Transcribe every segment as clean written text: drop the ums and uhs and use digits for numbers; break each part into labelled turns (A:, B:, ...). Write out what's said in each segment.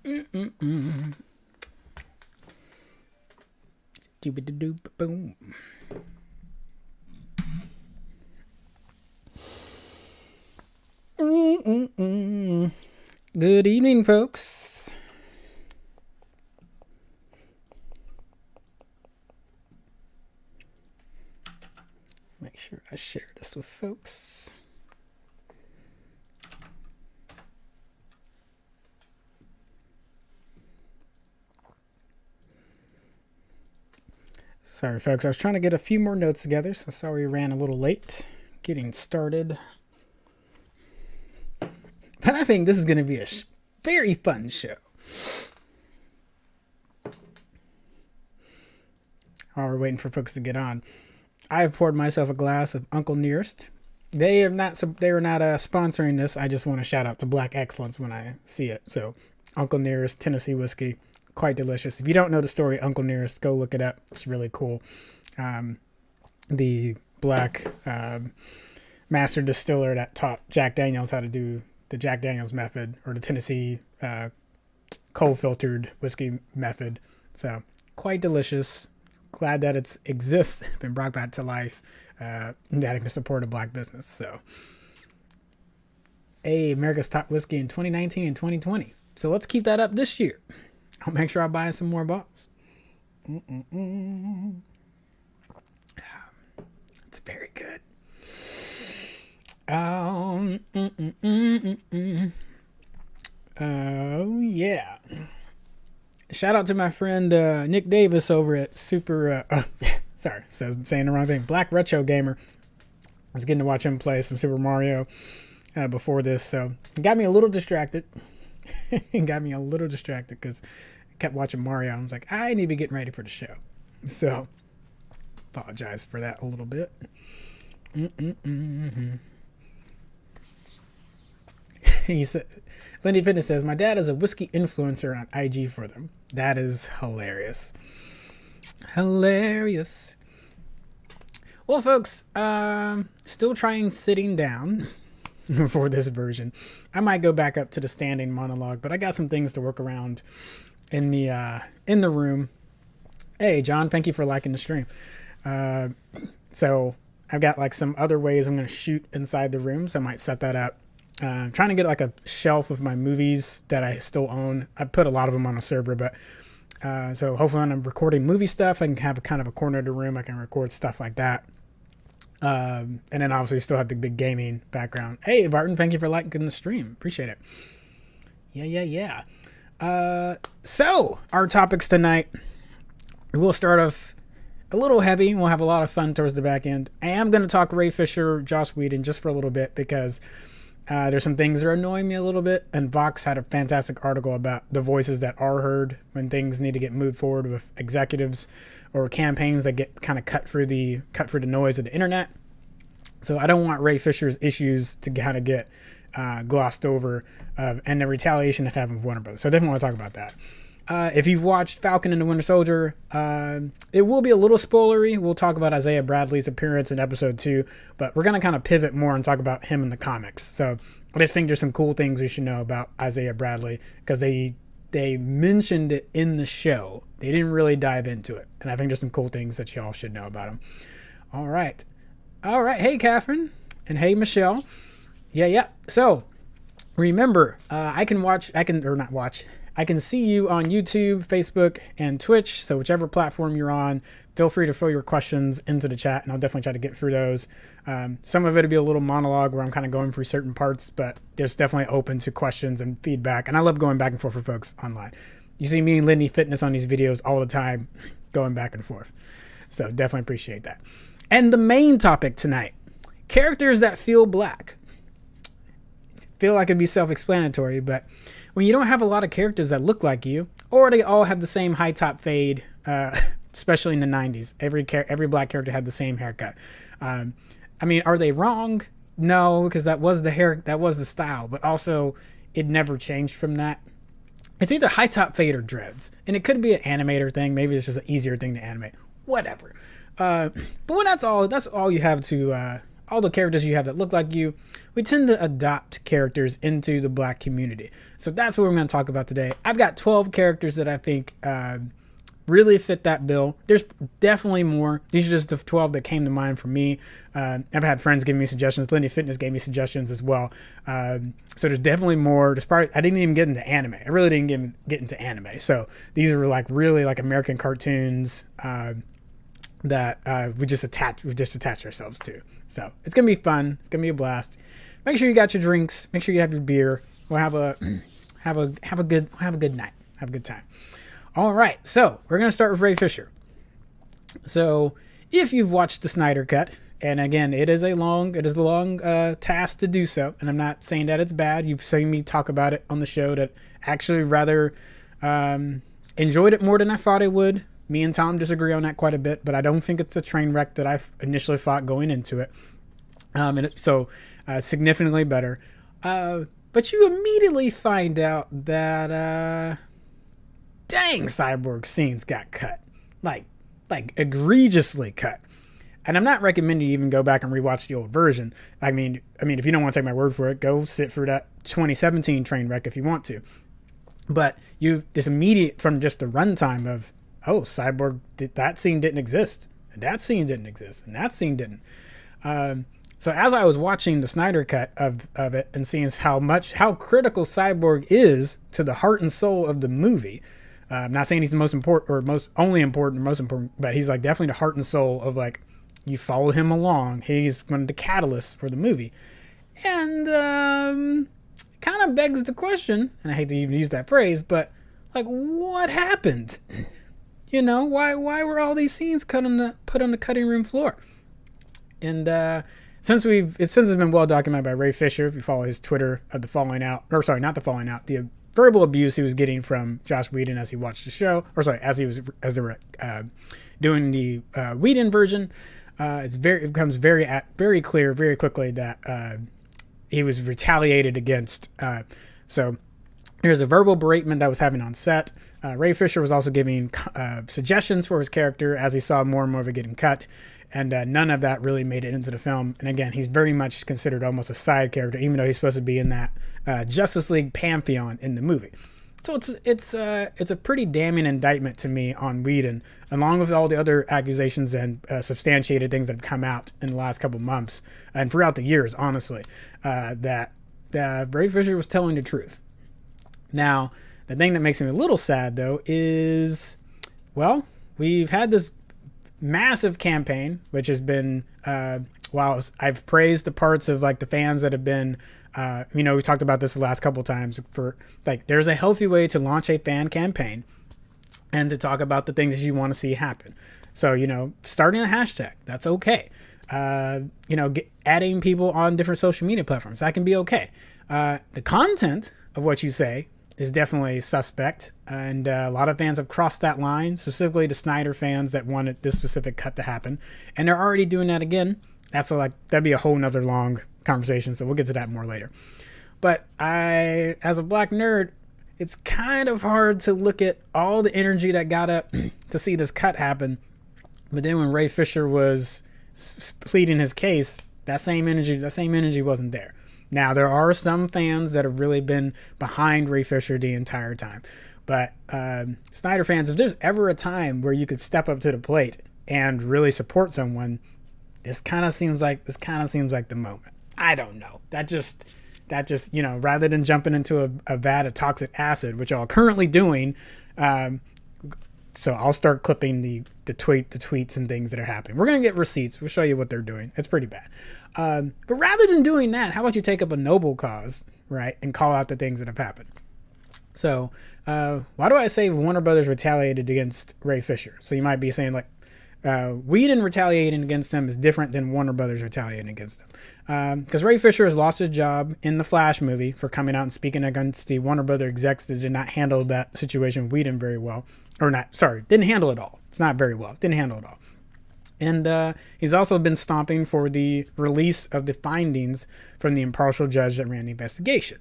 A: Mm-mm-mm. Boom. Mm-mm-mm. Good evening, folks. Make sure I share this with folks. Sorry, folks. I was trying to get a few more notes together, so sorry we ran a little late getting started. But I think this is going to be a very fun show. While we're waiting for folks to get on, I've poured myself a glass of Uncle Nearest. They are not sponsoring this. I just want to shout out to Black Excellence when I see it. So, Uncle Nearest Tennessee whiskey, quite delicious. If you don't know the story, Uncle Nearest, go look it up. It's really cool. The black master distiller that taught Jack Daniels how to do the Jack Daniels method, or the Tennessee cold filtered whiskey method. So, quite delicious. Glad that it exists, been brought back to life, that it can support a black business. So, America's top whiskey in 2019 and 2020. So let's keep that up this year. I'll make sure I buy some more bottles. It's very good. Oh yeah. Shout out to my friend Nick Davis over at saying the wrong thing. Black Retro Gamer. I was getting to watch him play some Super Mario before this, so it got me a little distracted. Because I kept watching Mario. I was like, I need to be getting ready for the show. So, apologize for that a little bit. He said, Lindy Fitness says, my dad is a whiskey influencer on IG for them. That is hilarious. Hilarious. Well, folks, still trying sitting down for this version. I might go back up to the standing monologue, but I got some things to work around in the room. Hey, John, thank you for liking the stream. So I've got like some other ways I'm going to shoot inside the room, so I might set that up. Trying to get like a shelf of my movies that I still own. I put a lot of them on a server, but so hopefully when I'm recording movie stuff, I can have a kind of a corner of the room. I can record stuff like that. And then obviously still have the big gaming background. Hey, Barton, thank you for liking the stream. Appreciate it. Yeah. So our topics tonight, we'll start off a little heavy. We'll have a lot of fun towards the back end. I am going to talk Ray Fisher, Joss Whedon just for a little bit because there's some things that are annoying me a little bit, and Vox had a fantastic article about the voices that are heard when things need to get moved forward with executives or campaigns that get kind of cut through the noise of the internet. So I don't want Ray Fisher's issues to kind of get glossed over, and the retaliation that happened with Warner Bros. So I definitely want to talk about that. If you've watched Falcon and the Winter Soldier, it will be a little spoilery. We'll talk about Isaiah Bradley's appearance in episode 2, but we're going to kind of pivot more and talk about him in the comics. So I just think there's some cool things we should know about Isaiah Bradley because they mentioned it in the show. They didn't really dive into it. And I think there's some cool things that y'all should know about him. All right. Hey, Catherine. And hey, Michelle. Yeah. So remember, I can see you on YouTube, Facebook, and Twitch. So whichever platform you're on, feel free to throw your questions into the chat, and I'll definitely try to get through those. Some of it will be a little monologue where I'm kind of going through certain parts, but there's definitely open to questions and feedback. And I love going back and forth with folks online. You see me and Lindy Fitness on these videos all the time, going back and forth. So definitely appreciate that. And the main topic tonight, characters that feel black. Feel like it'd be self-explanatory, but when you don't have a lot of characters that look like you, or they all have the same high top fade, especially in the 90s, every black character had the same haircut. I mean, are they wrong? No, because that was the style, but also it never changed from that. It's either high top fade or dreads, and it could be an animator thing. Maybe it's just an easier thing to animate. Whatever. But when that's all you have to all the characters you have that look like you, we tend to adopt characters into the Black community. So that's what we're going to talk about today. I've got 12 characters that I think really fit that bill. There's definitely more. These are just the 12 that came to mind for me. I've had friends give me suggestions. Lindy Fitness gave me suggestions as well. So there's definitely more. There's probably, I didn't even get into anime. I really didn't get into anime. So these are like really like American cartoons that we just attach ourselves to. So it's gonna be fun. It's gonna be a blast. Make sure you got your drinks. Make sure you have your beer. We'll have a good night. Have a good time. All right, so we're going to start with Ray Fisher. So if you've watched the Snyder Cut, and again, it is a long task to do so, and I'm not saying that it's bad. You've seen me talk about it on the show that actually rather enjoyed it more than I thought I would. Me and Tom disagree on that quite a bit, but I don't think it's a train wreck that I initially thought going into it. Significantly better. But you immediately find out that... dang, Cyborg scenes got cut, like egregiously cut. And I'm not recommending you even go back and rewatch the old version. I mean, if you don't want to take my word for it, go sit for that 2017 train wreck if you want to. But this immediate from just the runtime of, oh, Cyborg, that scene didn't exist, and that scene didn't exist, and that scene didn't. So as I was watching the Snyder Cut of it and seeing how critical Cyborg is to the heart and soul of the movie. I'm not saying he's the most important or most important, but he's like definitely the heart and soul of like, you follow him along. He's one of the catalysts for the movie. And kind of begs the question, and I hate to even use that phrase, but like, what happened? You know, why were all these scenes put on the cutting room floor? And since it's been well documented by Ray Fisher, if you follow his Twitter of the verbal abuse he was getting from Joss Whedon as he watched the show, as they were doing the Whedon version. It becomes very clear very quickly that he was retaliated against. So there's a verbal beratement that was happening on set. Ray Fisher was also giving suggestions for his character as he saw more and more of it getting cut. And none of that really made it into the film. And again, he's very much considered almost a side character, even though he's supposed to be in that Justice League pantheon in the movie. So it's a pretty damning indictment to me on Whedon, along with all the other accusations and substantiated things that have come out in the last couple months and throughout the years, honestly, that Ray Fisher was telling the truth. Now, the thing that makes me a little sad, though, is, well, we've had this massive campaign, which has been, while I've praised the parts of like the fans that have been, we talked about this the last couple times, for like, there's a healthy way to launch a fan campaign and to talk about the things that you want to see happen. So, starting a hashtag, that's okay. Adding people on different social media platforms, that can be okay. The content of what you say is definitely suspect, and a lot of fans have crossed that line, specifically the Snyder fans that wanted this specific cut to happen, and they're already doing that again. That'd be a whole nother long conversation, so we'll get to that more later. But as a black nerd, it's kind of hard to look at all the energy that got up to see this cut happen, but then when Ray Fisher was pleading his case, that same energy wasn't there. Now, there are some fans that have really been behind Ray Fisher the entire time. But Snyder fans, if there's ever a time where you could step up to the plate and really support someone, this kind of seems like the moment. I don't know. That just rather than jumping into a vat of toxic acid, which y'all are currently doing, so I'll start clipping the tweets and things that are happening. We're going to get receipts. We'll show you what they're doing. It's pretty bad. But rather than doing that, how about you take up a noble cause, right, and call out the things that have happened? So why do I say Warner Brothers retaliated against Ray Fisher? So you might be saying, like, Whedon retaliating against him is different than Warner Brothers retaliating against him. Because Ray Fisher has lost his job in the Flash movie for coming out and speaking against the Warner Brothers execs that did not handle that situation with Whedon very well. Didn't handle it all. It's not very well. Didn't handle it all. And he's also been stomping for the release of the findings from the impartial judge that ran the investigation.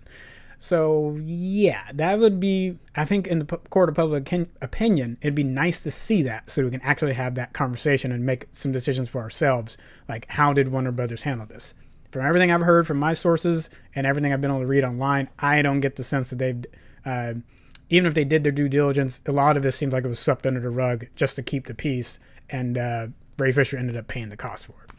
A: So, yeah, that would be, I think, in the court of public opinion, it'd be nice to see that so we can actually have that conversation and make some decisions for ourselves. Like, how did Warner Brothers handle this? from everything I've heard from my sources and everything I've been able to read online, I don't get the sense that they've, even if they did their due diligence, a lot of this seems like it was swept under the rug just to keep the peace, and Ray Fisher ended up paying the cost for it.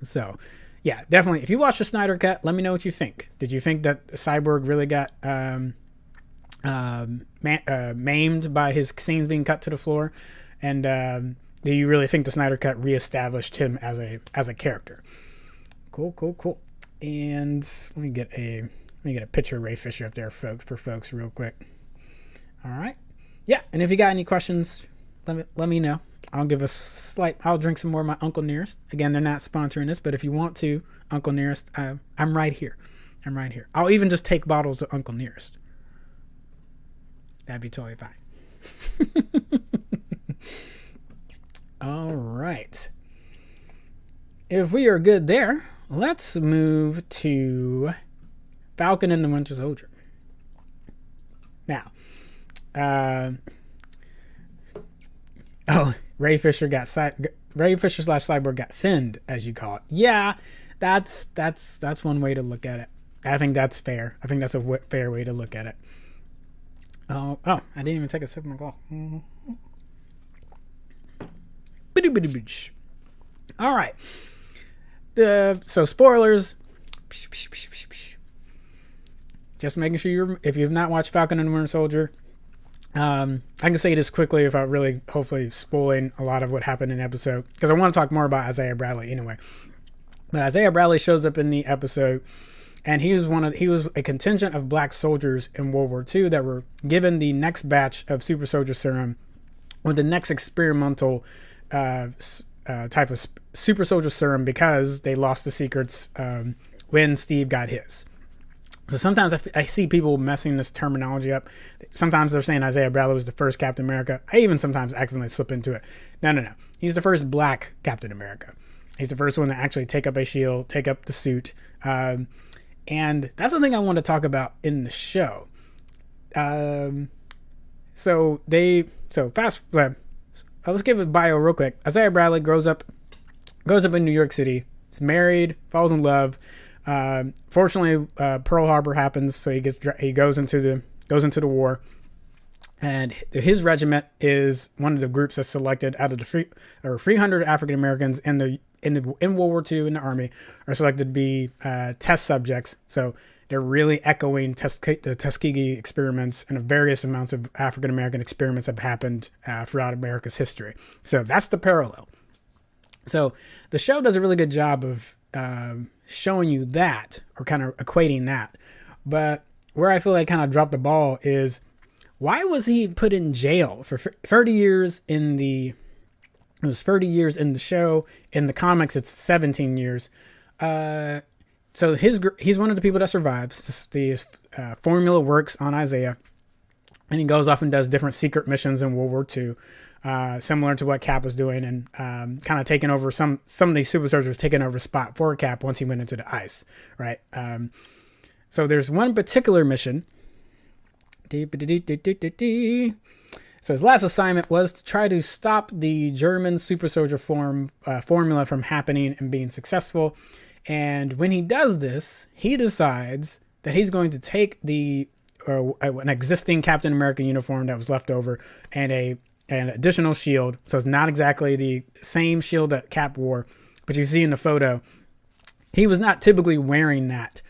A: So, yeah, definitely. If you watch the Snyder Cut, let me know what you think. Did you think that Cyborg really got maimed by his scenes being cut to the floor? And do you really think the Snyder Cut reestablished him as a character? Cool. And let me get a picture of Ray Fisher up there, for folks real quick. All right. Yeah, and if you got any questions, let me know. I'll drink some more of my Uncle Nearest. Again, they're not sponsoring this, but if you want to, Uncle Nearest, I'm right here. I'll even just take bottles of Uncle Nearest. That'd be totally fine. All right. If we are good there, let's move to Falcon and the Winter Soldier. Now, Ray Fisher /Cyborg got thinned, as you call it. Yeah, that's one way to look at it. I think that's fair. I think that's a fair way to look at it. I didn't even take a sip of my coffee. All right. So spoilers. Just making sure if you've not watched Falcon and the Winter Soldier, I can say this quickly without really, hopefully, spoiling a lot of what happened in the episode, because I want to talk more about Isaiah Bradley anyway. But Isaiah Bradley shows up in the episode, and he was a contingent of black soldiers in World War II that were given the next batch of super soldier serum, or the next experimental type of super soldier serum, because they lost the secrets when Steve got his. So sometimes I see people messing this terminology up. Sometimes they're saying Isaiah Bradley was the first Captain America. I even sometimes accidentally slip into it. No. He's the first black Captain America. He's the first one to actually take up a shield, take up the suit. And that's the thing I want to talk about in the show. Let's give a bio real quick. Isaiah Bradley grows up in New York City. He's married, falls in love. Fortunately, Pearl Harbor happens, so he goes into the war, and his regiment is one of the groups that's selected out of the 300 African Americans in World War II in the Army are selected to be test subjects. So they're really echoing the Tuskegee experiments and various amounts of African American experiments that have happened throughout America's history. So that's the parallel. So the show does a really good job of showing you that, or kind of equating that. But where I feel like kind of dropped the ball is, why was he put in jail for 30 years it was 30 years in the show. In the comics, it's 17 years. So he's one of the people that survives. The formula works on Isaiah, and he goes off and does different secret missions in World War II. Similar to what Cap was doing, and kind of taking over some of these super soldiers, taking over a spot for Cap once he went into the ice, right? So there's one particular mission. So his last assignment was to try to stop the German super soldier formula from happening and being successful. And when he does this, he decides that he's going to take an existing Captain America uniform that was left over and an additional shield. So it's not exactly the same shield that Cap wore, but you see in the photo, he was not typically wearing that.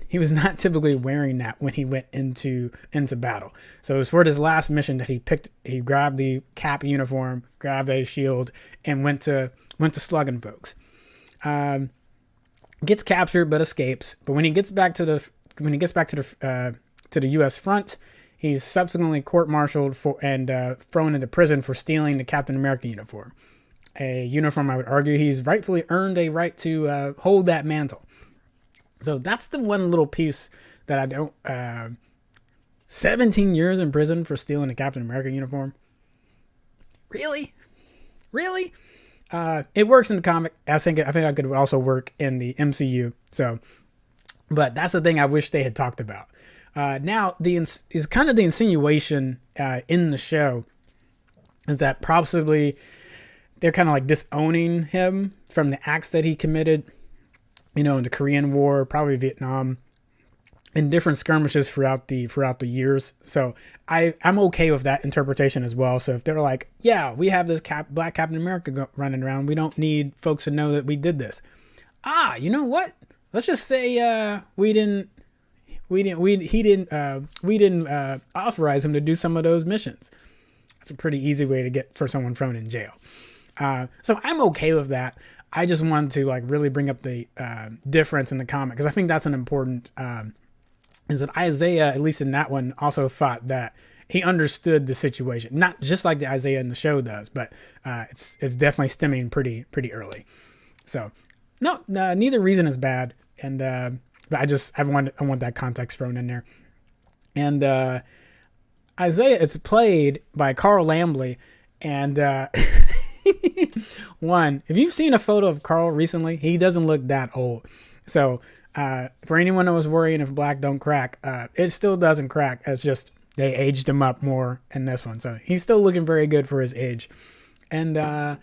A: He was not typically wearing that when he went into battle. So it was for this last mission that he grabbed the Cap uniform, grabbed a shield, and went to slugging folks. Gets captured but escapes. But when he gets back to the U.S. front, he's subsequently court-martialed and thrown into prison for stealing the Captain America uniform. A uniform I would argue he's rightfully earned a right to hold that mantle. So that's the one little piece that I don't... 17 years in prison for stealing a Captain America uniform? Really? It works in the comic. I think I could also work in the MCU. So, but that's the thing I wish they had talked about. Now, is kind of the insinuation in the show is that possibly they're kind of like disowning him from the acts that he committed. in the Korean War, probably Vietnam, in different skirmishes throughout the years. So I'm okay with that interpretation as well. So if they're like, yeah, we have this black Captain America running around, we don't need folks to know that we did this. You know what? Let's just say we didn't authorize him to do some of those missions. That's a pretty easy way to get for someone thrown in jail. So I'm okay with that. I just wanted to like really bring up the difference in the comic, because I think that's an important is that Isaiah, at least in that one, also thought that he understood the situation, not just like the Isaiah in the show does, but it's definitely stemming pretty early. So no, neither reason is bad, and but I want that context thrown in there. And Isaiah, it's played by Carl Lambley, and one, if you've seen a photo of Carl recently, he doesn't look that old. So for anyone that was worrying if black don't crack, it still doesn't crack. It's just they aged him up more in this one. So he's still looking very good for his age. And I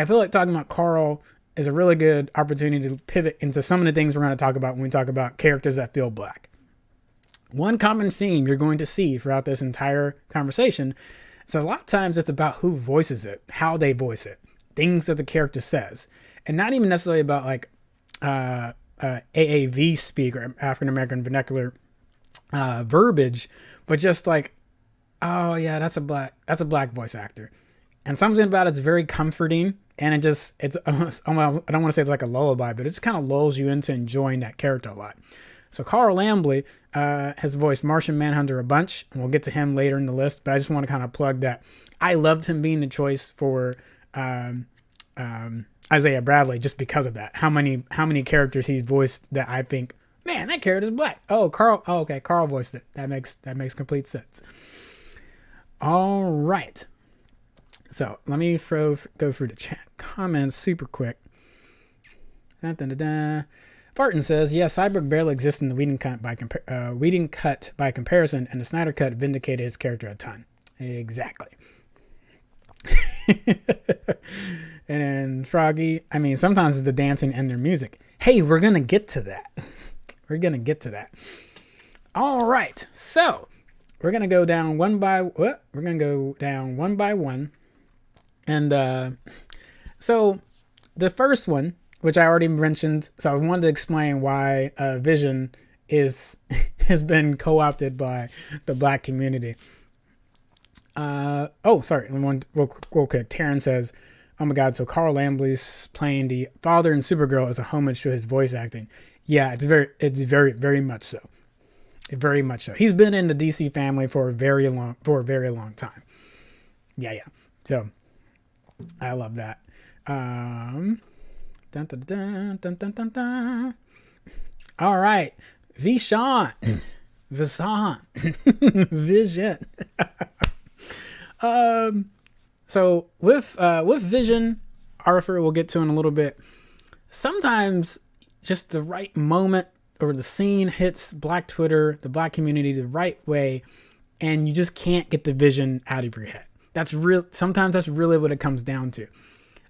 A: feel like talking about Carl is a really good opportunity to pivot into some of the things we're going to talk about when we talk about characters that feel black. One common theme you're going to see throughout this entire conversation is a lot of times it's about who voices it, how they voice it, things that the character says, and not even necessarily about like AAV speak or African American vernacular verbiage, but just like, oh yeah, that's a black voice actor, and something about it's very comforting, and it's almost, I don't want to say it's like a lullaby, but it just kind of lulls you into enjoying that character a lot. So Carl Lambley has voiced Martian Manhunter a bunch, and we'll get to him later in the list, but I just want to kind of plug that. I loved him being the choice for Isaiah Bradley just because of that. How many characters he's voiced that I think, man, that character's black. Oh, Carl. Oh, okay, Carl voiced it. That makes complete sense. All right. So let me go through the chat comments super quick. Barton says, yeah, Cyborg barely exists in the Whedon cut by comparison, and the Snyder cut vindicated his character a ton. Exactly. And then Froggy, I mean, sometimes it's the dancing and their music. Hey, we're going to get to that. All right. So we're going to go down one by one. And so the first one, which I already mentioned, so I wanted to explain why Vision has been co-opted by the black community. Sorry. Real quick. Taryn says, oh my God, so Carl Lambley's playing the father in Supergirl as a homage to his voice acting. Yeah, it's very, very much so. Very much so. He's been in the DC family for a very long time. Yeah. So I love that. Dun, dun, dun, dun, dun, dun. All right. Vision. So with Vision, Arthur, we'll get to in a little bit. Sometimes just the right moment or the scene hits Black Twitter, the Black community, the right way, and you just can't get the Vision out of your head. Sometimes that's really what it comes down to.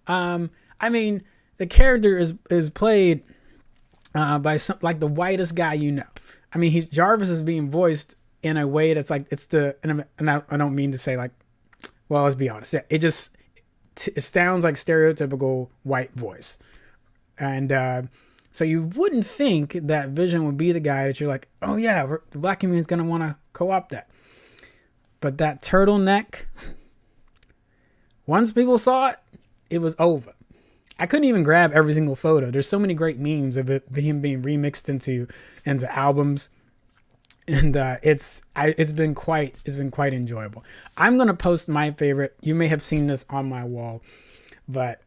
A: I mean, the character is played by like the whitest guy you know. I mean, Jarvis is being voiced in a way that's like and I don't mean to say like, well, let's be honest. Yeah, it just it sounds like stereotypical white voice, and so you wouldn't think that Vision would be the guy that you're like, oh yeah, the black community is gonna want to co-opt that. But that turtleneck, once people saw it, it was over. I couldn't even grab every single photo. There's so many great memes of him being remixed into albums, and it's been quite enjoyable. I'm gonna post my favorite. You may have seen this on my wall, but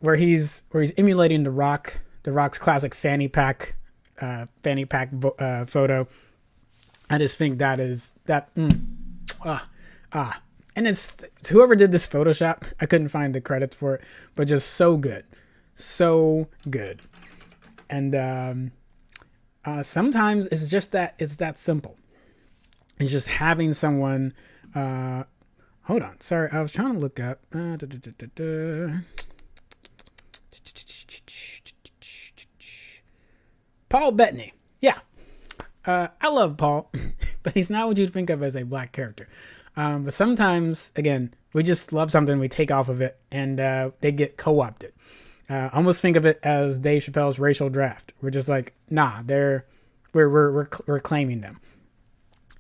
A: where he's emulating the Rock's classic fanny pack photo. I just think that is that. And it's whoever did this Photoshop. I couldn't find the credits for it, but just so good. And sometimes it's just that it's that simple. It's just having someone. Hold on, sorry, I was trying to look up. Paul Bettany. Yeah. I love Paul, but he's not what you'd think of as a black character. But sometimes, again, we just love something, we take off of it, and they get co-opted. Almost think of it as Dave Chappelle's racial draft. We're just like, nah, we're claiming them.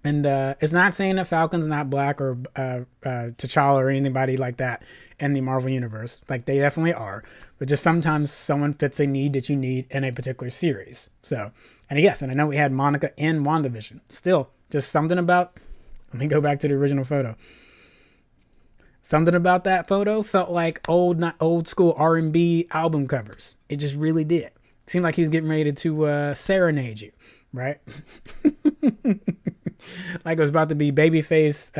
A: And it's not saying that Falcon's not black or T'Challa or anybody like that in the Marvel universe. Like, they definitely are. But just sometimes someone fits a need that you need in a particular series. So, and yes, and I know we had Monica in WandaVision. Still, just something about, let me go back to the original photo. Something about that photo felt like not old school R&B album covers. It just really did. It seemed like he was getting ready to serenade you, right? Like it was about to be Babyface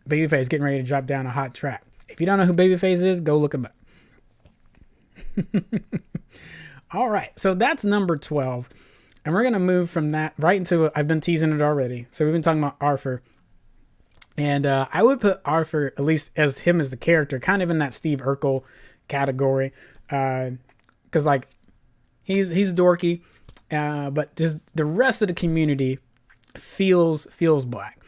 A: getting ready to drop down a hot track. If you don't know who Babyface is, go look him up. All right, so that's number 12. And we're going to move from that right into, I've been teasing it already. So we've been talking about Arthur. And I would put Arthur, at least as him as the character, kind of in that Steve Urkel category. Because like, he's dorky, but just the rest of the community feels black.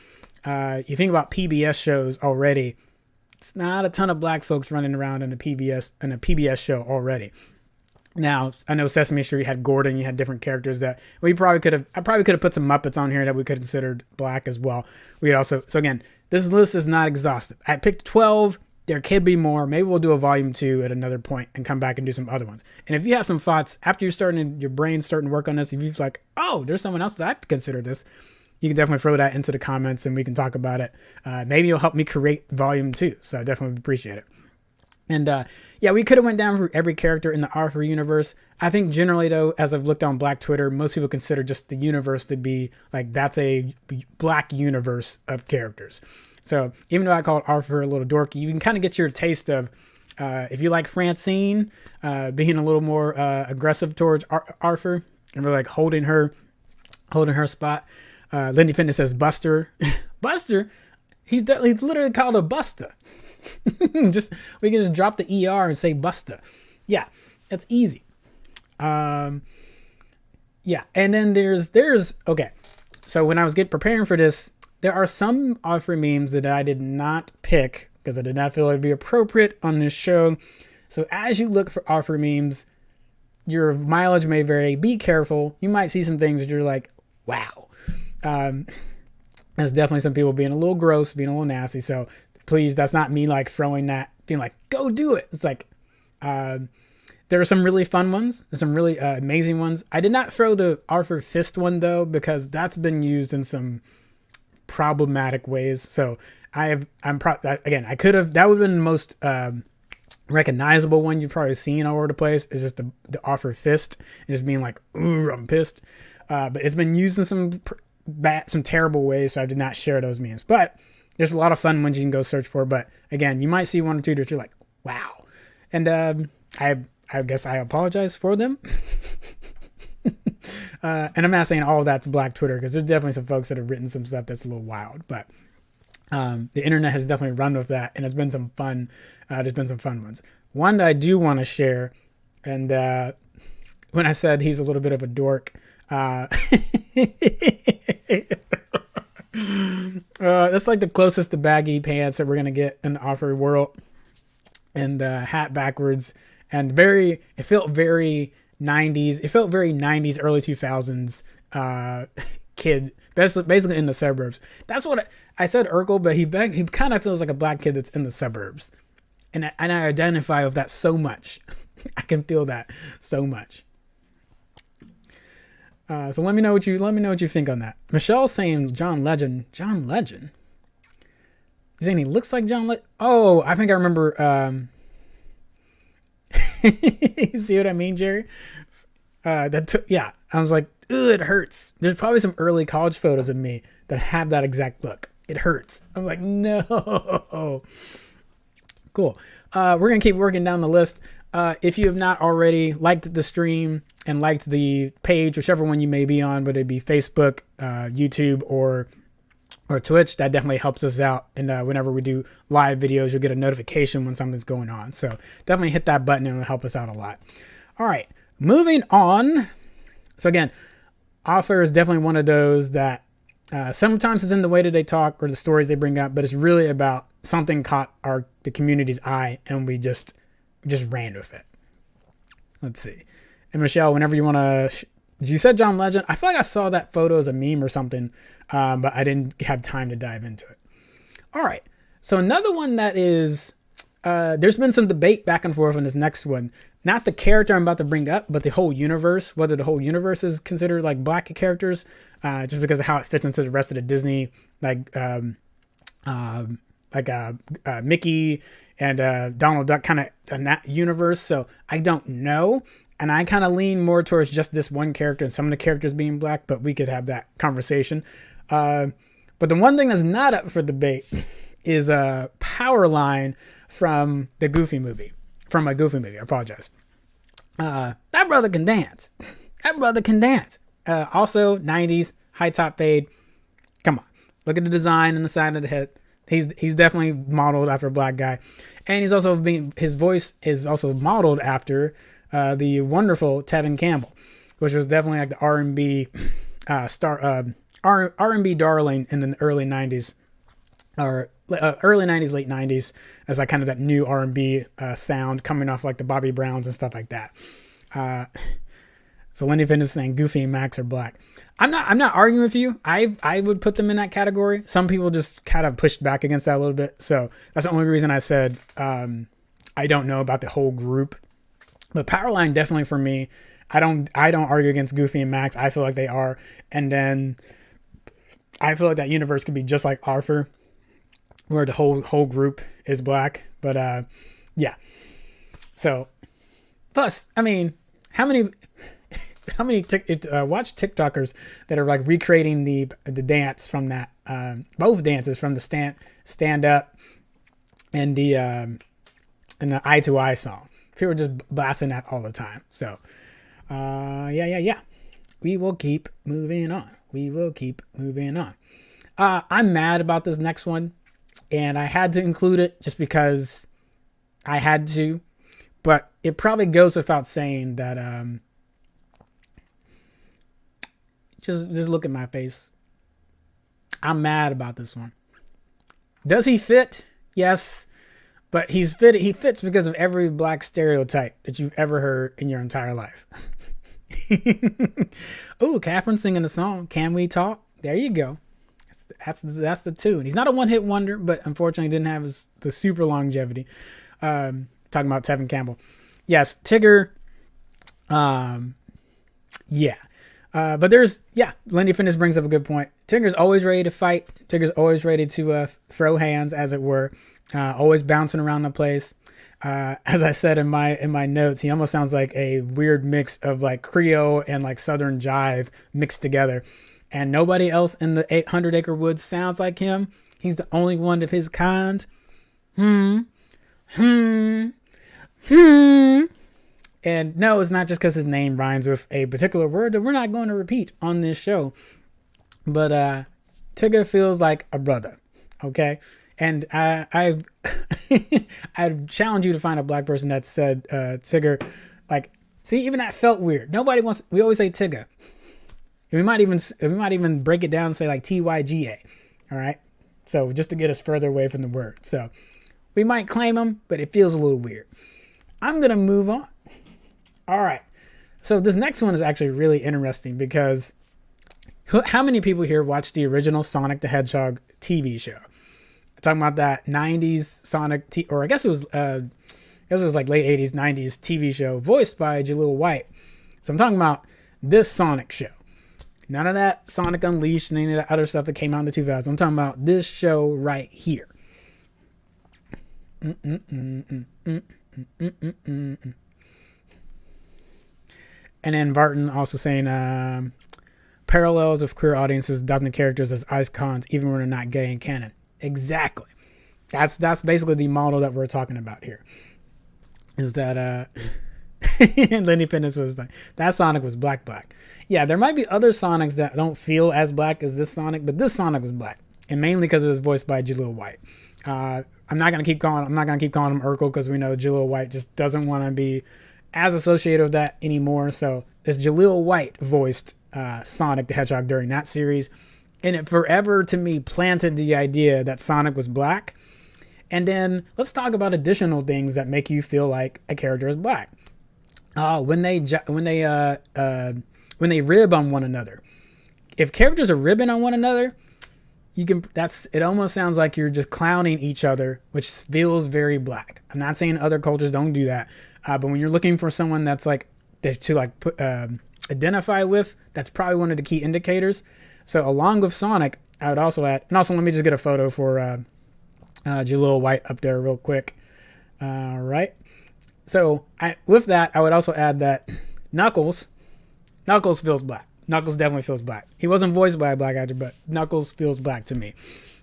A: You think about PBS shows already. It's not a ton of black folks running around in a PBS show already. Now, I know Sesame Street had Gordon. You had different characters that I probably could have put some Muppets on here that we could have considered black as well. So again, this list is not exhaustive. I picked 12. There could be more. Maybe we'll do a volume 2 at another point and come back and do some other ones. And if you have some thoughts after your brain's starting to work on this, if you're like, oh, there's someone else that I have to consider this, you can definitely throw that into the comments and we can talk about it. Maybe it'll help me create volume 2. So I definitely appreciate it. And yeah, we could have went down through every character in the Arthur universe. I think generally though, as I've looked on Black Twitter, most people consider just the universe to be like, that's a black universe of characters. So even though I call Arthur a little dorky, you can kind of get your taste of, if you like Francine, being a little more aggressive towards Arthur and really like holding her spot. Lindy Fitness says Buster. Buster? He's literally called a Buster. We can just drop the ER and say Buster. Yeah, that's easy. Yeah, and then there's okay. So when I was preparing for this, there are some Arthur memes that I did not pick because I did not feel it would be appropriate on this show. So as you look for Arthur memes, your mileage may vary. Be careful. You might see some things that you're like, wow. There's definitely some people being a little gross, being a little nasty. So please, that's not me like throwing that, being like, go do it. It's like, there are some really fun ones. There's some really amazing ones. I did not throw the Arthur fist one though, because that's been used in some problematic ways. So again, I could have, that would have been the most recognizable one you've probably seen all over the place. Is just the Arthur fist, is being like, ooh, I'm pissed. But it's been used in some terrible ways. So I did not share those memes, but there's a lot of fun ones you can go search for. But again, you might see one or two that you're like, wow. And I guess I apologize for them. And I'm not saying all of that's Black Twitter, because there's definitely some folks that have written some stuff that's a little wild. But the internet has definitely run with that, and it's been some fun. There's been some fun ones. One that I do want to share, and when I said he's a little bit of a dork, that's like the closest to baggy pants that we're gonna get in the Arthur world, and hat backwards, and it felt very 90s. It felt very 90s, early 2000s kid, basically in the suburbs. That's what I said, Urkel, but he kind of feels like a black kid that's in the suburbs, and I identify with that so much. I can feel that so much. So let me know what you think on that. Michelle's saying John Legend. John Legend? He's saying he looks like John Legend. Oh, I think I remember. You see what I mean, Jerry? Yeah. I was like, ugh, it hurts. There's probably some early college photos of me that have that exact look. It hurts. I'm like, no. Cool. We're going to keep working down the list. If you have not already liked the stream and liked the page, whichever one you may be on, whether it be Facebook, YouTube, or Twitch, that definitely helps us out. And whenever we do live videos, you'll get a notification when something's going on. So definitely hit that button and it'll help us out a lot. All right, moving on. So again, author is definitely one of those that sometimes it's in the way that they talk or the stories they bring up, but it's really about something caught the community's eye and we just ran with it. Let's see. And Michelle, whenever you want to, you said John Legend. I feel like I saw that photo as a meme or something, but I didn't have time to dive into it. All right. So another one that is, there's been some debate back and forth on this next one. Not the character I'm about to bring up, but the whole universe, whether the whole universe is considered like black characters, just because of how it fits into the rest of the Disney, Mickey and Donald Duck kind of in that universe. So I don't know. And I kind of lean more towards just this one character and some of the characters being black, but we could have that conversation. But the one thing that's not up for debate is a power line from the Goofy movie. From a Goofy movie, I apologize. That brother can dance. That brother can dance. Also, 90s, high top fade. Come on. Look at the design on the side of the head. He's definitely modeled after a black guy. And he's also his voice is also modeled after the wonderful Tevin Campbell, which was definitely like the R&B star, R&B darling in the early 90s. Or early 90s, late 90s, as like kind of that new R&B sound coming off like the Bobby Browns and stuff like that. So Lenny Fitness saying Goofy and Max are black. I'm not arguing with you. I would put them in that category. Some people just kind of pushed back against that a little bit. So that's the only reason I said I don't know about the whole group. But Powerline definitely for me. I don't argue against Goofy and Max. I feel like they are. And then I feel like that universe could be just like Arthur, where the whole group is black. But yeah. So plus, I mean, how many watch TikTokers that are like recreating the dance from that both dances from the stand up and the Eye to Eye song. People are just blasting that all the time. So yeah. We will keep moving on. I'm mad about this next one. And I had to include it just because I had to. But it probably goes without saying that just look at my face. I'm mad about this one. Does he fit? Yes. But he fits because of every black stereotype that you've ever heard in your entire life. Ooh, Catherine singing the song, Can We Talk? There you go. That's the tune. He's not a one-hit wonder, but unfortunately didn't have the super longevity. Talking about Tevin Campbell. Yes, Tigger. Yeah. But Lindy Finnis brings up a good point. Tigger's always ready to fight. Tigger's always ready to throw hands, as it were. Always bouncing around the place. As I said in my notes, he almost sounds like a weird mix of like Creole and like Southern jive mixed together. And nobody else in the 800 Acre Woods sounds like him. He's the only one of his kind. And no, it's not just because his name rhymes with a particular word that we're not going to repeat on this show. But Tigger feels like a brother. Okay? And I've challenged you to find a black person that said Tigger. Like, see, even that felt weird. We always say Tigger. We might even break it down and say like Tyga. All right. So just to get us further away from the word. So we might claim him, but it feels a little weird. I'm going to move on. All right. So this next one is actually really interesting because how many people here watched the original Sonic the Hedgehog TV show? I'm talking about that 90s Sonic, or I guess it was like late 80s, 90s TV show voiced by Jaleel White. So I'm talking about this Sonic show. None of that Sonic Unleashed and any of that other stuff that came out in the 2000s. I'm talking about this show right here. And then Barton also saying parallels of queer audiences adopting characters as icons even when they're not gay in canon. Exactly. That's basically the model that we're talking about here. Is that Lenny Fitness was like, that Sonic was black. Yeah, there might be other Sonics that don't feel as black as this Sonic, but this Sonic was black, and mainly because it was voiced by Jaleel White. I'm not gonna keep calling him Urkel because we know Jaleel White just doesn't want to be as associated with that anymore. So this Jaleel White voiced Sonic the Hedgehog during that series, and it forever to me planted the idea that Sonic was black. And then let's talk about additional things that make you feel like a character is black. When they rib on one another. If characters are ribbing on one another, it almost sounds like you're just clowning each other, which feels very black. I'm not saying other cultures don't do that, but when you're looking for someone that's like identify with, that's probably one of the key indicators. So along with Sonic, I would also add, and also let me just get a photo for Jaleel White up there real quick. All right. So with that, I would also add that Knuckles feels black. Knuckles definitely feels black. He wasn't voiced by a black actor, but Knuckles feels black to me.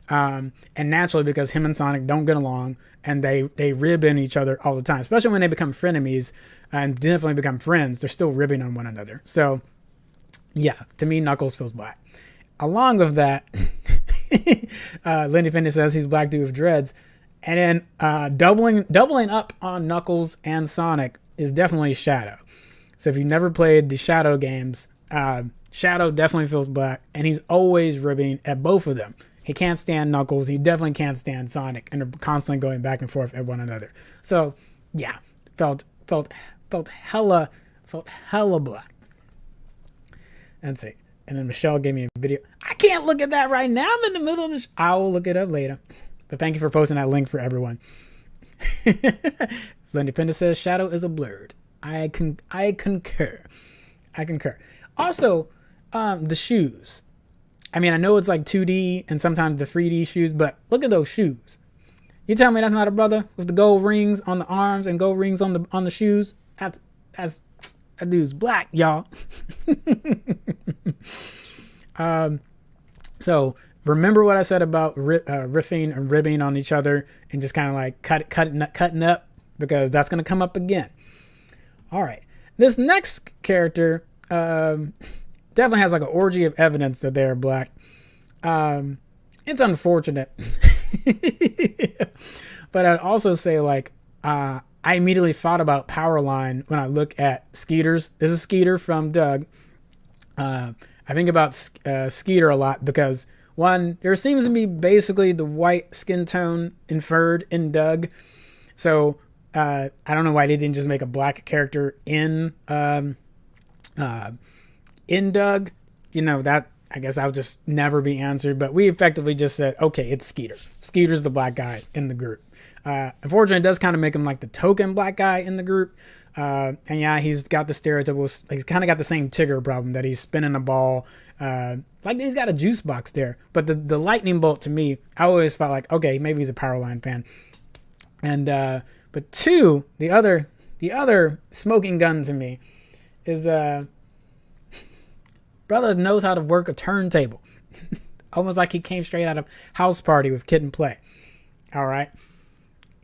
A: And naturally, because him and Sonic don't get along, and they rib in each other all the time, especially when they become frenemies and definitely become friends, they're still ribbing on one another. So yeah, to me, Knuckles feels black. Along with that, Lindy Finney says he's black dude with dreads. And then doubling up on Knuckles and Sonic is definitely Shadow. So if you've never played the Shadow games, Shadow definitely feels black, and he's always ribbing at both of them. He can't stand Knuckles. He definitely can't stand Sonic, and they're constantly going back and forth at one another. So yeah, felt hella black. Let's see. And then Michelle gave me a video. I can't look at that right now. I'm in the middle of this. I will look it up later. But thank you for posting that link for everyone. Lindy Penda says Shadow is a Blerd. I concur. Also, the shoes. I mean, I know it's like 2D and sometimes the 3D shoes, but look at those shoes. You tell me that's not a brother with the gold rings on the arms and gold rings on the shoes? That dude's black, y'all. So remember what I said about riffing and ribbing on each other and just kind of like cutting up, because that's going to come up again. All right. This next character definitely has like an orgy of evidence that they're black. It's unfortunate. But I'd also say like I immediately thought about Powerline when I look at Skeeter's. This is Skeeter from Doug. I think about Skeeter a lot because, one, there seems to be basically the white skin tone inferred in Doug. So I don't know why they didn't just make a black character in Doug. You know, that I guess I'll just never be answered. But we effectively just said, okay, it's Skeeter. Skeeter's the black guy in the group. Unfortunately, it does kind of make him like the token black guy in the group. And yeah, he's got the stereotypical, he's kind of got the same Tigger problem that he's spinning a ball. Like he's got a juice box there. But the lightning bolt to me, I always felt like, okay, maybe he's a Powerline fan. And, but two, the other smoking gun to me is, brother knows how to work a turntable. Almost like he came straight out of House Party with Kid and Play. All right.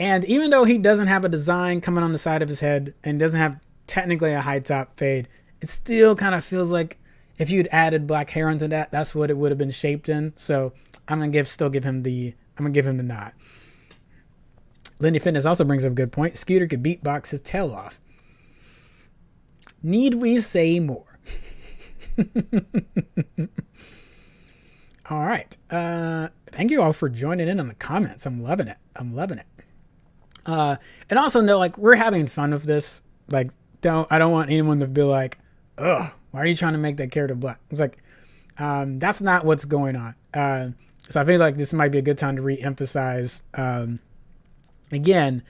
A: And even though he doesn't have a design coming on the side of his head and doesn't have technically a high top fade, it still kind of feels like if you'd added black hair into that, that's what it would have been shaped in. So I'm going to give him the nod. Lindy Fitness also brings up a good point. Scooter could beatbox his tail off. Need we say more? All right. Thank you all for joining in on the comments. I'm loving it. And also know, like, we're having fun with this. Like, I don't want anyone to be like, ugh, why are you trying to make that character black? It's like, that's not what's going on. So I feel like this might be a good time to re-emphasize, again,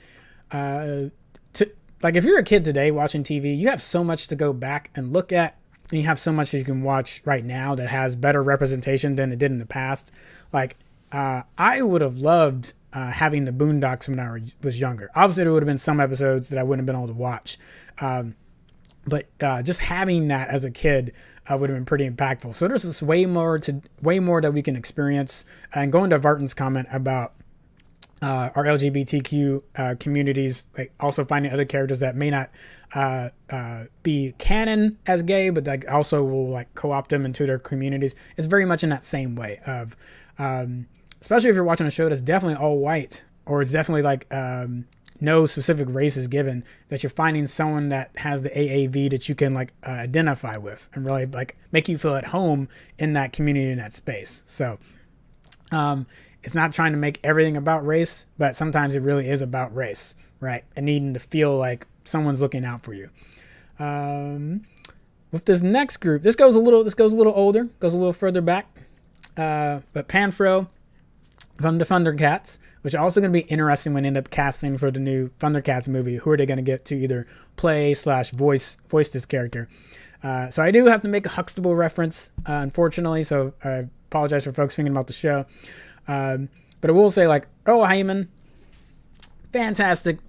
A: like if you're a kid today watching TV, you have so much to go back and look at, and you have so much that you can watch right now that has better representation than it did in the past. Like, I would have loved having the Boondocks when I was younger. Obviously, there would have been some episodes that I wouldn't have been able to watch. But just having that as a kid would have been pretty impactful. So there's just way more that we can experience. And going to Vartan's comment about our LGBTQ communities, like also finding other characters that may not be canon as gay, but like also will like co-opt them into their communities. It's very much in that same way of, especially if you're watching a show that's definitely all white, or it's definitely like no specific race is given, that you're finding someone that has the AAV that you can like identify with and really like make you feel at home in that community, in that space. So it's not trying to make everything about race, but sometimes it really is about race, right? And needing to feel like someone's looking out for you. With this next group, this goes a little older, goes a little further back. But Panfro from the Thundercats, which are also going to be interesting when they end up casting for the new Thundercats movie. Who are they going to get to either play / voice this character? So I do have to make a Huxtable reference, unfortunately. So I apologize for folks thinking about the show. But I will say, like, Earl Heyman, fantastic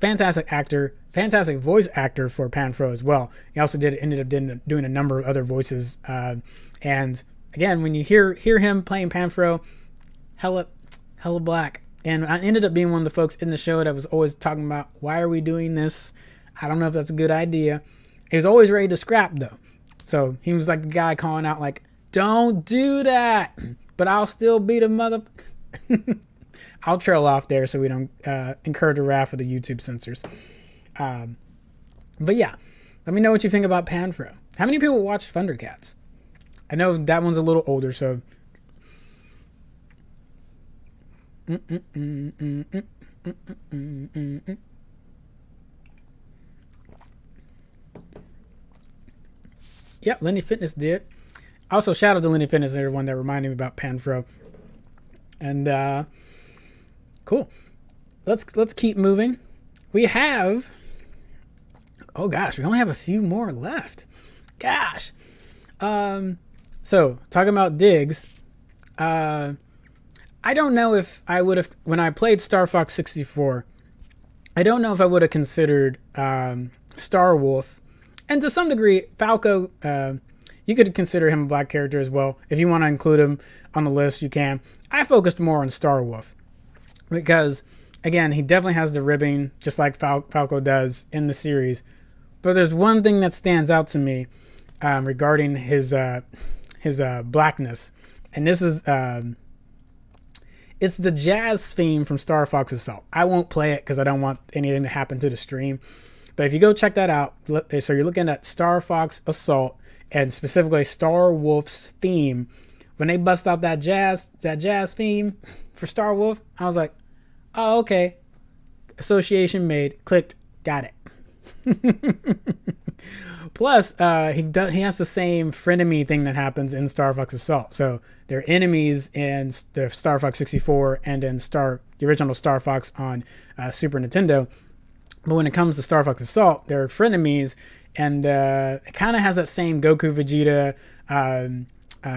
A: actor, fantastic voice actor for Panfro as well. He also ended up doing a number of other voices. And again, when you hear him playing Panfro, hella black. And I ended up being one of the folks in the show that was always talking about, why are we doing this? I don't know if that's a good idea. He was always ready to scrap though. So he was like the guy calling out like, don't do that, but I'll still be the mother. I'll trail off there so we don't incur the wrath of the YouTube censors. But yeah, let me know what you think about Panfro. How many people watch Thundercats? I know that one's a little older, so. Yeah, Lenny Fitness did. Also, shout out to Lenny Fitness and everyone that reminded me about Panfro. And cool. Let's keep moving. We have. Oh gosh, we only have a few more left. Gosh. So talking about digs. I don't know if I would have, when I played Star Fox 64, I don't know if I would have considered Star Wolf, and to some degree Falco. You could consider him a black character as well. If you want to include him on the list, you can. I focused more on Star Wolf because, again, he definitely has the ribbing just like Falco does in the series. But there's one thing that stands out to me regarding his blackness, and this is. It's the jazz theme from Star Fox Assault. I won't play it because I don't want anything to happen to the stream. But if you go check that out, so you're looking at Star Fox Assault and specifically Star Wolf's theme. When they bust out that jazz theme for Star Wolf, I was like, oh, okay. Association made, clicked, got it. Plus, he has the same frenemy thing that happens in Star Fox Assault. So they're enemies in the Star Fox 64 and in the original Star Fox on Super Nintendo. But when it comes to Star Fox Assault, they're frenemies, and it kind of has that same Goku Vegeta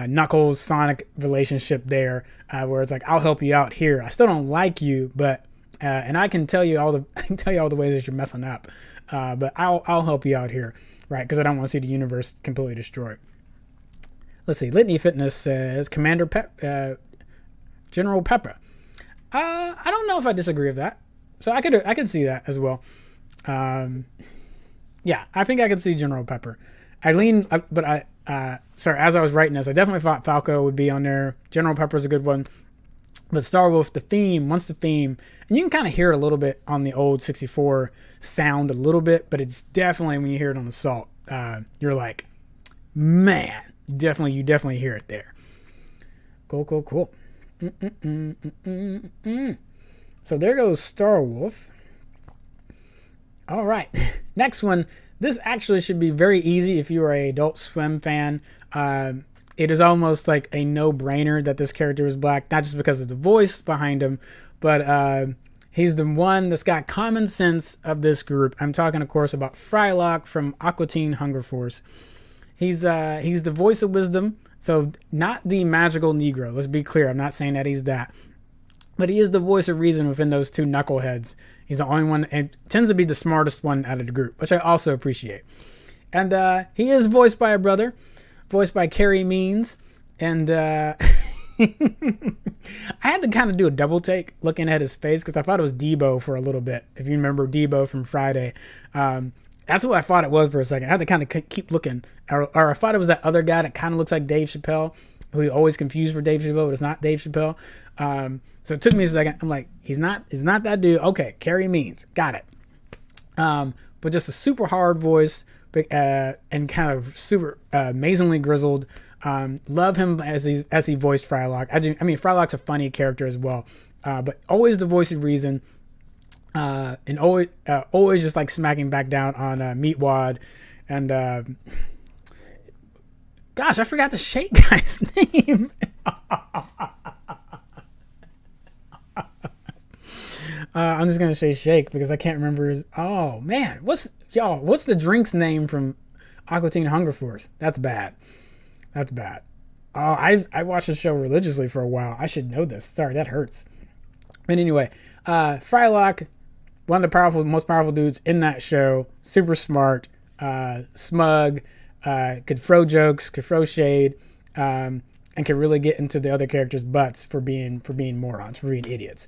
A: Knuckles Sonic relationship there, where it's like, I'll help you out here. I still don't like you, but and I can tell you all the ways that you're messing up. But I'll help you out here, right? Because I don't want to see the universe completely destroyed. Let's see. Litany Fitness says General Pepper. I don't know if I disagree with that. So I could see that as well. Yeah, I think I could see General Pepper. Sorry, as I was writing this, I definitely thought Falco would be on there. General Pepper's a good one. But Star Wolf, the theme, and you can kind of hear it a little bit on the old 64 sound a little bit, but it's definitely, when you hear it on Assault, you're like, man, you definitely hear it there. Cool. So there goes Star Wolf. All right, next one. This actually should be very easy if you are an Adult Swim fan. It is almost like a no-brainer that this character is black, not just because of the voice behind him, but he's the one that's got common sense of this group. I'm talking, of course, about Frylock from Aqua Teen Hunger Force. He's the voice of wisdom, so not the magical Negro. Let's be clear. I'm not saying that he's that. But he is the voice of reason within those two knuckleheads. He's the only one, and tends to be the smartest one out of the group, which I also appreciate. And he is voiced by a brother, voiced by Carrie Means. And I had to kind of do a double take looking at his face because I thought it was Debo for a little bit. If you remember Debo from Friday. That's what I thought it was for a second. I had to kind of keep looking. Or I thought it was that other guy that kind of looks like Dave Chappelle, who we always confused for Dave Chappelle, but it's not Dave Chappelle. So it took me a second. I'm like, he's not that dude. Okay, Carrie Means. Got it. But just a super hard voice, and kind of super amazingly grizzled. Love him as he voiced Frylock. I mean, Frylock's a funny character as well, but always the voice of reason, and always just like smacking back down on Meatwad, and gosh, I forgot the Shake guy's name. I'm just gonna say Shake because I can't remember his. Oh man, what's the drink's name from Aqua Teen Hunger Force? That's bad. That's bad. Oh, I watched the show religiously for a while. I should know this. Sorry, that hurts. But anyway, Frylock, one of the most powerful dudes in that show. Super smart, smug, could throw jokes, could throw shade, and could really get into the other characters' butts for being morons, for being idiots.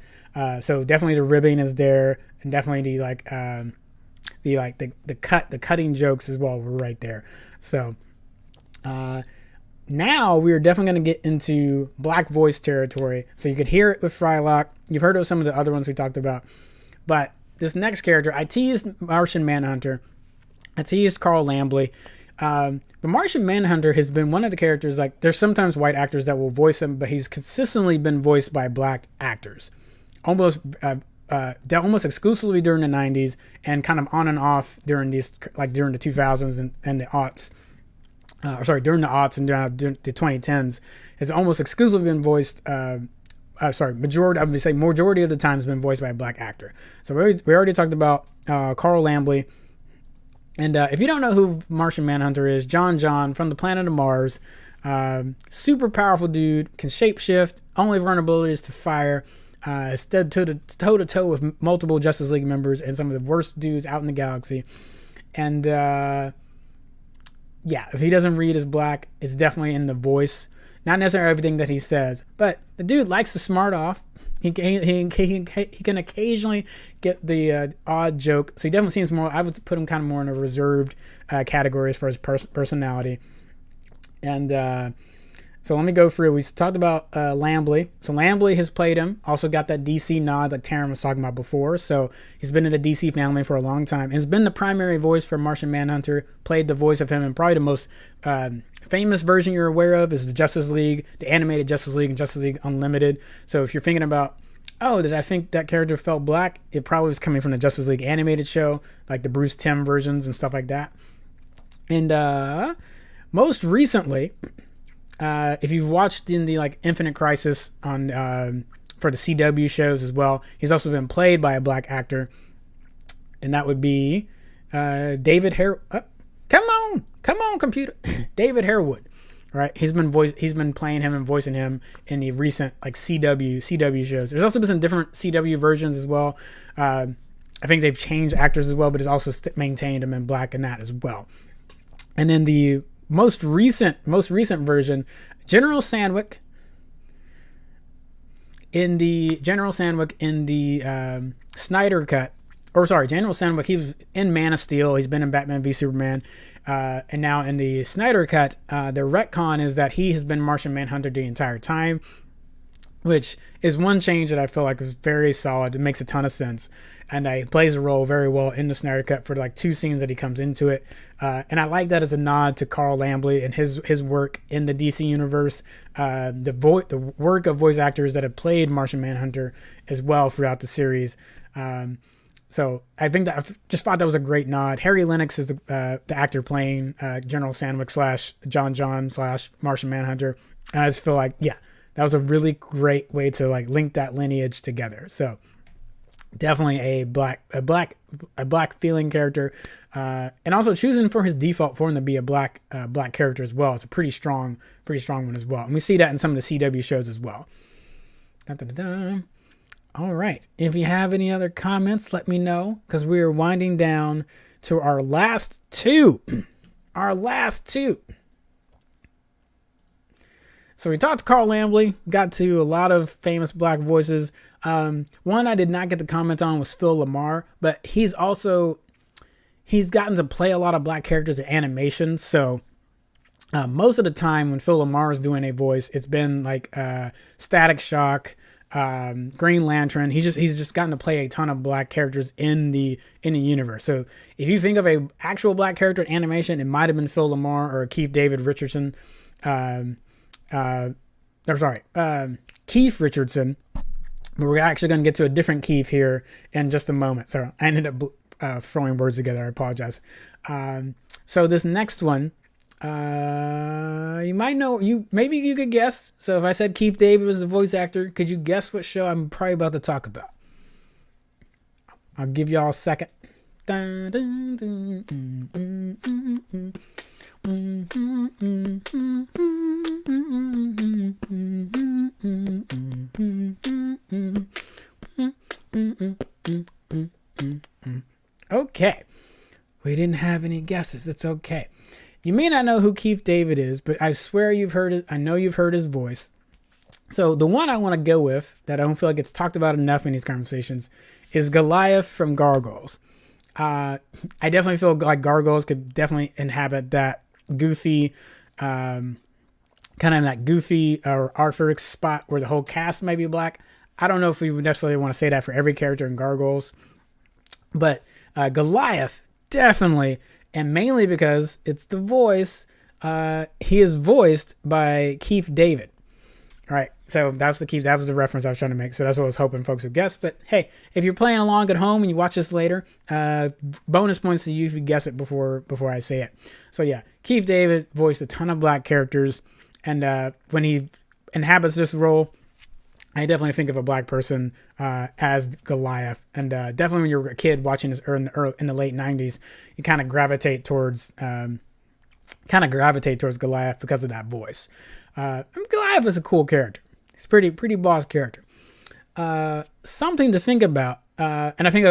A: So definitely the ribbing is there, and definitely the cutting jokes as well were right there. So now we're definitely going to get into black voice territory. So you could hear it with Frylock. You've heard of some of the other ones we talked about, but this next character, I teased Martian Manhunter, I teased Carl Lambley. The Martian Manhunter has been one of the characters, like there's sometimes white actors that will voice him, but he's consistently been voiced by black actors. Almost exclusively during the 90s and kind of on and off during the 2000s and the aughts. During the aughts and during the 2010s, has almost exclusively been voiced. Majority of the time has been voiced by a black actor. So we already talked about Carl Lambley. And if you don't know who Martian Manhunter is, John from the planet of Mars, super powerful dude, can shapeshift. Only vulnerability is to fire. Stood toe to toe with multiple Justice League members and some of the worst dudes out in the galaxy. And if he doesn't read as black, it's definitely in the voice. Not necessarily everything that he says, but the dude likes to smart off. He can occasionally get the odd joke. So he definitely seems more. I would put him kind of more in a reserved category as far as personality. And so let me go through. We talked about Lambley. So Lambley has played him. Also got that DC nod like Taryn was talking about before. So he's been in the DC family for a long time. And has been the primary voice for Martian Manhunter. Played the voice of him. And probably the most famous version you're aware of is the Justice League, the animated Justice League and Justice League Unlimited. So if you're thinking about, oh, did I think that character felt black? It probably was coming from the Justice League animated show, like the Bruce Timm versions and stuff like that. And most recently, if you've watched in the Infinite Crisis on for the CW shows as well, he's also been played by a black actor, and that would be David come on, computer, David Harewood, right? He's been playing him and voicing him in the recent CW shows. There's also been some different CW versions as well. I think they've changed actors as well, but it's also maintained him in black in that as well. And then the most recent version, General Sandwick in the Snyder cut, General Sandwick, he was in Man of Steel, he's been in Batman v Superman, and now in the Snyder cut, the retcon is that he has been Martian Manhunter the entire time, which is one change that I feel like is very solid. It makes a ton of sense, and he plays a role very well in the Snyder cut for two scenes that he comes into it. And I like that as a nod to Carl Lambley and his work in the DC universe, the work of voice actors that have played Martian Manhunter as well throughout the series. So I think that I just thought that was a great nod. Harry Lennox is the actor playing General Sandwick / John / Martian Manhunter, and I just feel like that was a really great way to link that lineage together. So definitely a black feeling character, and also choosing for his default form to be a black character as well. It's a pretty strong one as well, and we see that in some of the CW shows as well. All right, if you have any other comments, let me know, because we are winding down to our last two. So we talked to Carl Lambley, got to a lot of famous black voices. One I did not get to comment on was Phil Lamar, but he's gotten to play a lot of black characters in animation. So most of the time when Phil Lamar is doing a voice, it's been Static Shock, Green Lantern. He's just gotten to play a ton of black characters in the universe. So if you think of a actual black character in animation, it might have been Phil Lamar or Keith David Richardson. Keith Richardson. But we're actually going to get to a different Keith here in just a moment. So I ended up throwing words together. I apologize. So this next one, you might know, maybe you could guess. So if I said Keith David was the voice actor, could you guess what show I'm probably about to talk about? I'll give y'all a second. Okay, we didn't have any guesses. It's okay. You may not know who Keith David is, but I swear I know you've heard his voice. So the one I want to go with that I don't feel like it's talked about enough in these conversations is Goliath from Gargoyles. I definitely feel like Gargoyles could definitely inhabit that goofy, kind of that goofy or Arthuric spot where the whole cast might be black. I don't know if we would necessarily want to say that for every character in Gargoyles, but Goliath definitely, and mainly because it's the voice. He is voiced by Keith David. All right, so that was the reference I was trying to make. So that's what I was hoping folks would guess. But hey, if you're playing along at home and you watch this later, bonus points to you if you guess it before I say it. So yeah, Keith David voiced a ton of black characters, and when he inhabits this role, I definitely think of a black person as Goliath. And definitely when you're a kid watching this in the late 90s, you kind of gravitate towards Goliath because of that voice. Goliath is a cool character. He's pretty boss character. Something to think about. And I think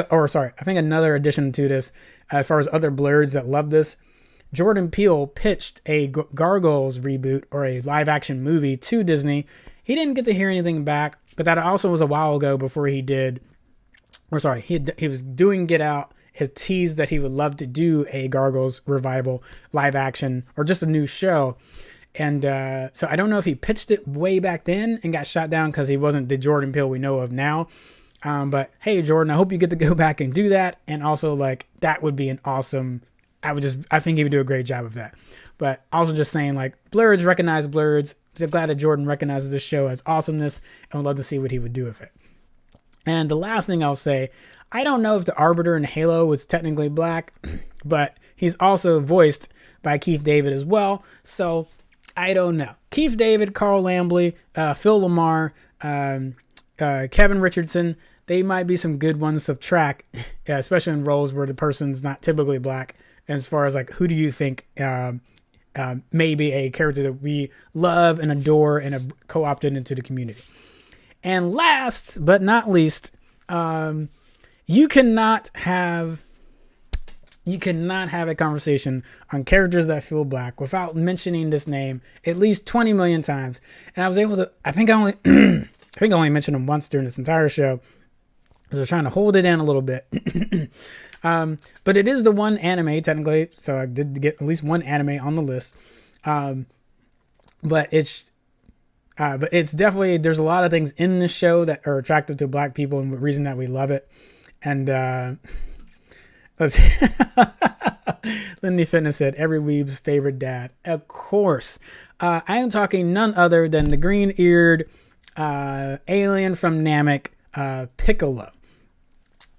A: another addition to this, as far as other Blerds that love this, Jordan Peele pitched a Gargoyles reboot or a live action movie to Disney. He didn't get to hear anything back, but that also was a while ago before he was doing Get Out. His tease that he would love to do a Gargoyles revival live action or just a new show. And so I don't know if he pitched it way back then and got shot down because he wasn't the Jordan Peele we know of now. But hey, Jordan, I hope you get to go back and do that. And also, like, that would be an awesome. I think he would do a great job of that. But also just saying, like, Blerds recognize Blerds. I'm glad that Jordan recognizes this show as awesomeness and would love to see what he would do with it. And the last thing I'll say, I don't know if the Arbiter in Halo was technically black, but he's also voiced by Keith David as well. So I don't know. Keith David, Carl Lambley, Phil Lamar, Kevin Richardson, they might be some good ones to track, especially in roles where the person's not typically black. As far as like, who do you think maybe a character that we love and adore and have co-opted into the community? And last but not least, you cannot have a conversation on characters that feel black without mentioning this name at least 20 million times. And I was able to, I think I only mentioned him once during this entire show, because I was trying to hold it in a little bit. But it is the one anime technically, so I did get at least one anime on the list. But it's definitely, there's a lot of things in this show that are attractive to black people and the reason that we love it. And let's Lindy Fitness said, every weeb's favorite dad. Of course. I am talking none other than the green-eared alien from Namek, Piccolo.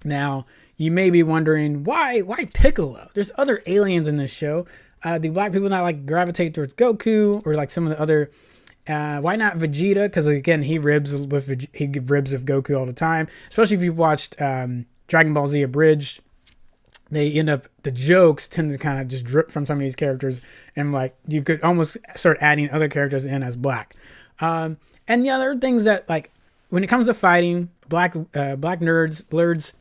A: Now, you may be wondering, why Piccolo? There's other aliens in this show. Do black people not like gravitate towards Goku or like some of the other? Why not Vegeta? Because again, he ribs with Goku all the time. Especially if you watched Dragon Ball Z Abridged, the jokes tend to kind of just drip from some of these characters, and like you could almost start adding other characters in as black. And the other things that, like, when it comes to fighting, black nerds, Blerds,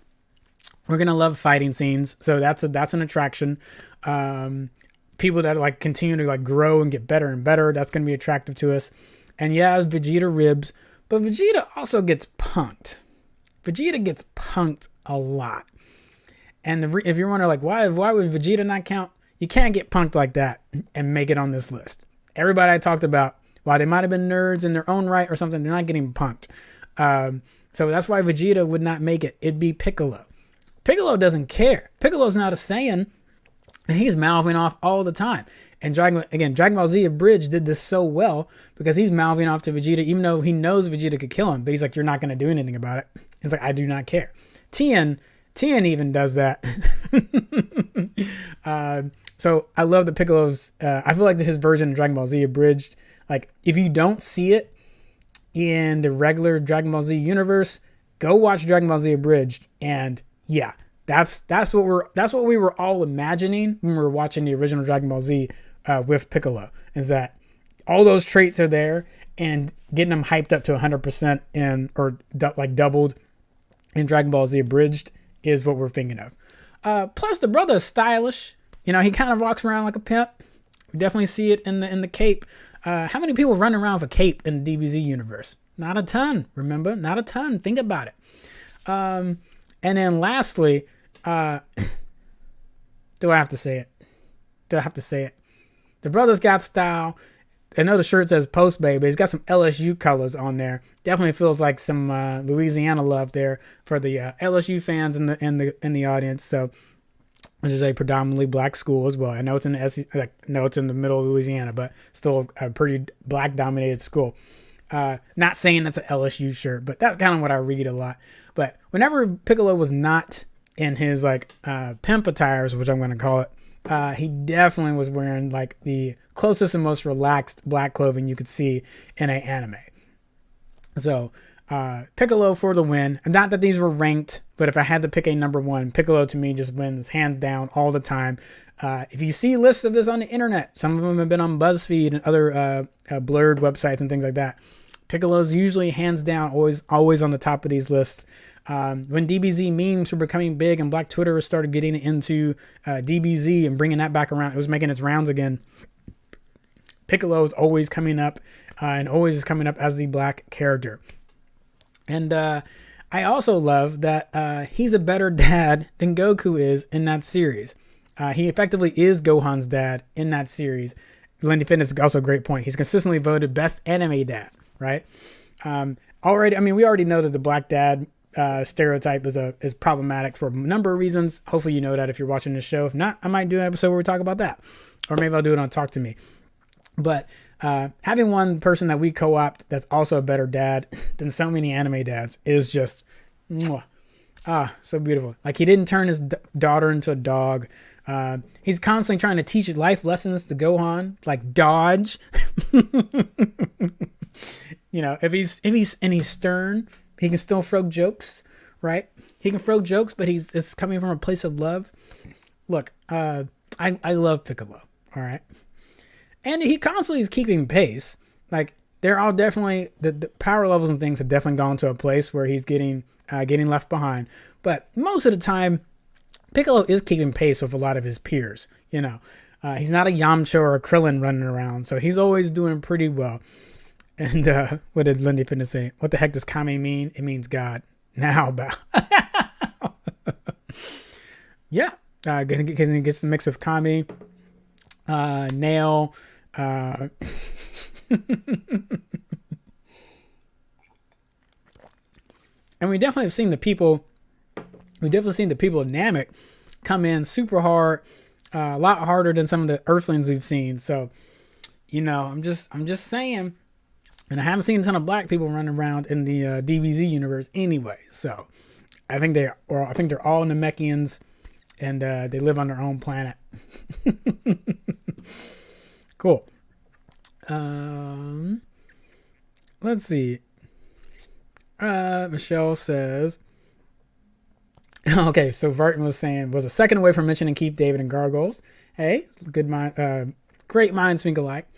A: we're gonna love fighting scenes. So that's an attraction. People that like continue to like grow and get better and better, that's gonna be attractive to us. And yeah, Vegeta ribs, but Vegeta also gets punked. Vegeta gets punked a lot. And if you're wondering like why would Vegeta not count? You can't get punked like that and make it on this list. Everybody I talked about, while they might have been nerds in their own right or something, they're not getting punked. So that's why Vegeta would not make it. It'd be Piccolo. Piccolo doesn't care. Piccolo's not a Saiyan, and he's mouthing off all the time. And Dragon Ball Z Abridged did this so well because he's mouthing off to Vegeta, even though he knows Vegeta could kill him. But he's like, you're not going to do anything about it. It's like, I do not care. Tien even does that. So I love the Piccolo's. I feel like his version of Dragon Ball Z Abridged, like if you don't see it in the regular Dragon Ball Z universe, go watch Dragon Ball Z Abridged. And yeah, that's what we were all imagining when we were watching the original Dragon Ball Z with Piccolo, is that all those traits are there, and getting them hyped up to 100% like doubled in Dragon Ball Z Abridged is what we're thinking of. Plus the brother is stylish. You know, he kind of walks around like a pimp. We definitely see it in the cape. How many people run around with a cape in the DBZ universe? Not a ton. Remember, not a ton. Think about it. And then lastly, do I have to say it? The brother's got style. I know the shirt says Post Bay, but he's got some LSU colors on there. Definitely feels like some Louisiana love there for the LSU fans in the audience. So, which is a predominantly black school as well. I know it's in it's in the middle of Louisiana, but still a pretty black dominated school. Not saying that's an LSU shirt, but that's kind of what I read a lot. But whenever Piccolo was not in his pimp attires, which I'm going to call it, he definitely was wearing like the closest and most relaxed black clothing you could see in an anime. So Piccolo for the win. And not that these were ranked, but if I had to pick a number one, Piccolo to me just wins hands down all the time. If you see lists of this on the internet, some of them have been on BuzzFeed and other Blerd websites and things like that. Piccolo's usually hands down always on the top of these lists. When DBZ memes were becoming big and Black Twitter started getting into DBZ and bringing that back around, it was making its rounds again. Piccolo is always coming up and always is coming up as the black character. And I also love that he's a better dad than Goku is in that series. He effectively is Gohan's dad in that series. Lindy Fitness is also a great point. He's consistently voted best anime dad, right? We already know that the black dad stereotype is problematic for a number of reasons. Hopefully you know that if you're watching this show. If not, I might do an episode where we talk about that. Or maybe I'll do it on Talk to Me. But having one person that we co-opt that's also a better dad than so many anime dads is just so beautiful. Like, he didn't turn his daughter into a dog. He's constantly trying to teach life lessons to Gohan, like dodge. You know, if he's stern, he can still throw jokes, right? He can throw jokes, but it's coming from a place of love. Look, I love Piccolo, all right? And he constantly is keeping pace. Like, they're all definitely, the power levels and things have definitely gone to a place where he's getting left behind. But most of the time, Piccolo is keeping pace with a lot of his peers. You know, he's not a Yamcha or a Krillin running around, so he's always doing pretty well. And what did Lindy Fitness say? What the heck does Kami mean? It means God. Now bow. Yeah, gets the mix of Kami, Nail. And we definitely have seen the people. We definitely seen the people of Namek come in super hard, a lot harder than some of the Earthlings we've seen. So, you know, I'm just saying. And I haven't seen a ton of black people running around in the DBZ universe anyway. So, I think they're all Namekians, and they live on their own planet. Cool. Let's see. Michelle says, okay, so Vartan was a second away from mentioning Keith David and Gargoyles. Hey, good mind, great minds think alike.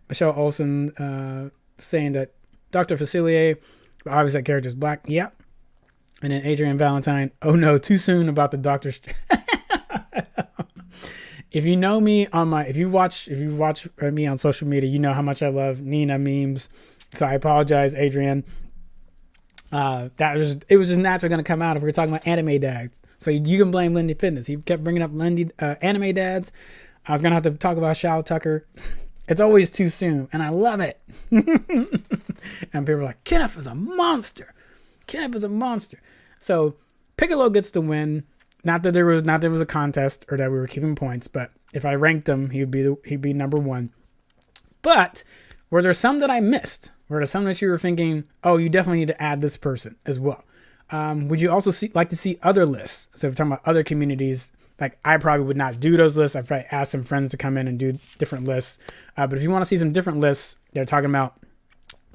A: Michelle Olsen saying that Dr. Facilier, obviously that character is black. Yeah. And then Adrian Valentine, oh no, too soon about the doctor's. If you know me if you watch me on social media, you know how much I love Nina memes. So I apologize, Adrian. It was just naturally going to come out if we were talking about anime dads. So you can blame Lindy Fitness. He kept bringing up anime dads. I was going to have to talk about Shao Tucker. It's always too soon, and I love it. And people are like, Kenneth is a monster. Kenneth is a monster. So Piccolo gets the win. Not that there was a contest or that we were keeping points, but if I ranked him, he'd be number one. But were there some that I missed? Were there some that you were thinking, oh, you definitely need to add this person as well? Would you also like to see other lists? So if we're talking about other communities, like I probably would not do those lists. I'd probably ask some friends to come in and do different lists. But if you want to see some different lists, they're talking about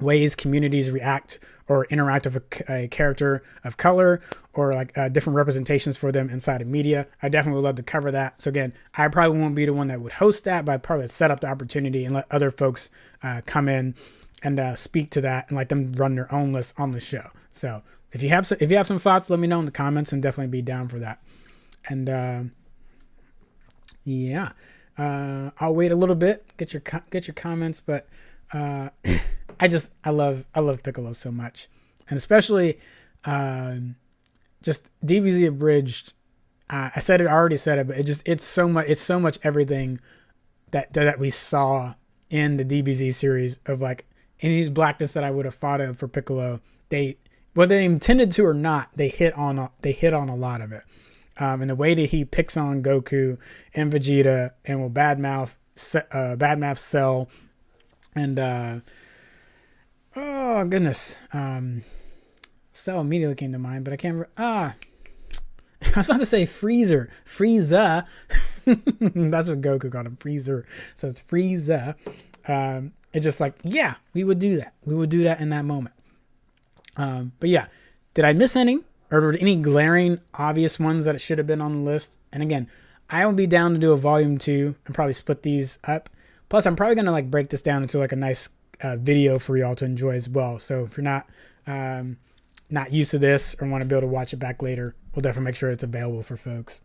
A: ways communities react or interact with a character of color, or like different representations for them inside of media. I definitely would love to cover that. So again, I probably won't be the one that would host that, but I'd probably set up the opportunity and let other folks come in and speak to that and let them run their own list on the show. So if you have some thoughts, let me know in the comments, and definitely be down for that. And yeah, I'll wait a little bit, get your comments, but I love Piccolo so much, and especially just DBZ Abridged. I already said it, but it's so much everything that we saw in the DBZ series of like any blackness that I would have thought of for Piccolo. Whether they intended to or not, they hit on a lot of it. And the way that he picks on Goku and Vegeta and will badmouth Cell, and oh goodness, Cell immediately came to mind, but I can't remember. I was about to say Frieza. That's what Goku called him, Freezer. So it's Frieza. It's just like, yeah, we would do that. We would do that in that moment. But yeah, did I miss any? Or were there any glaring, obvious ones that it should have been on the list? And again, I will be down to do a volume 2 and probably split these up. Plus, I'm probably going to like break this down into like a nice video for y'all to enjoy as well. So if you're not used to this or want to be able to watch it back later, we'll definitely make sure it's available for folks.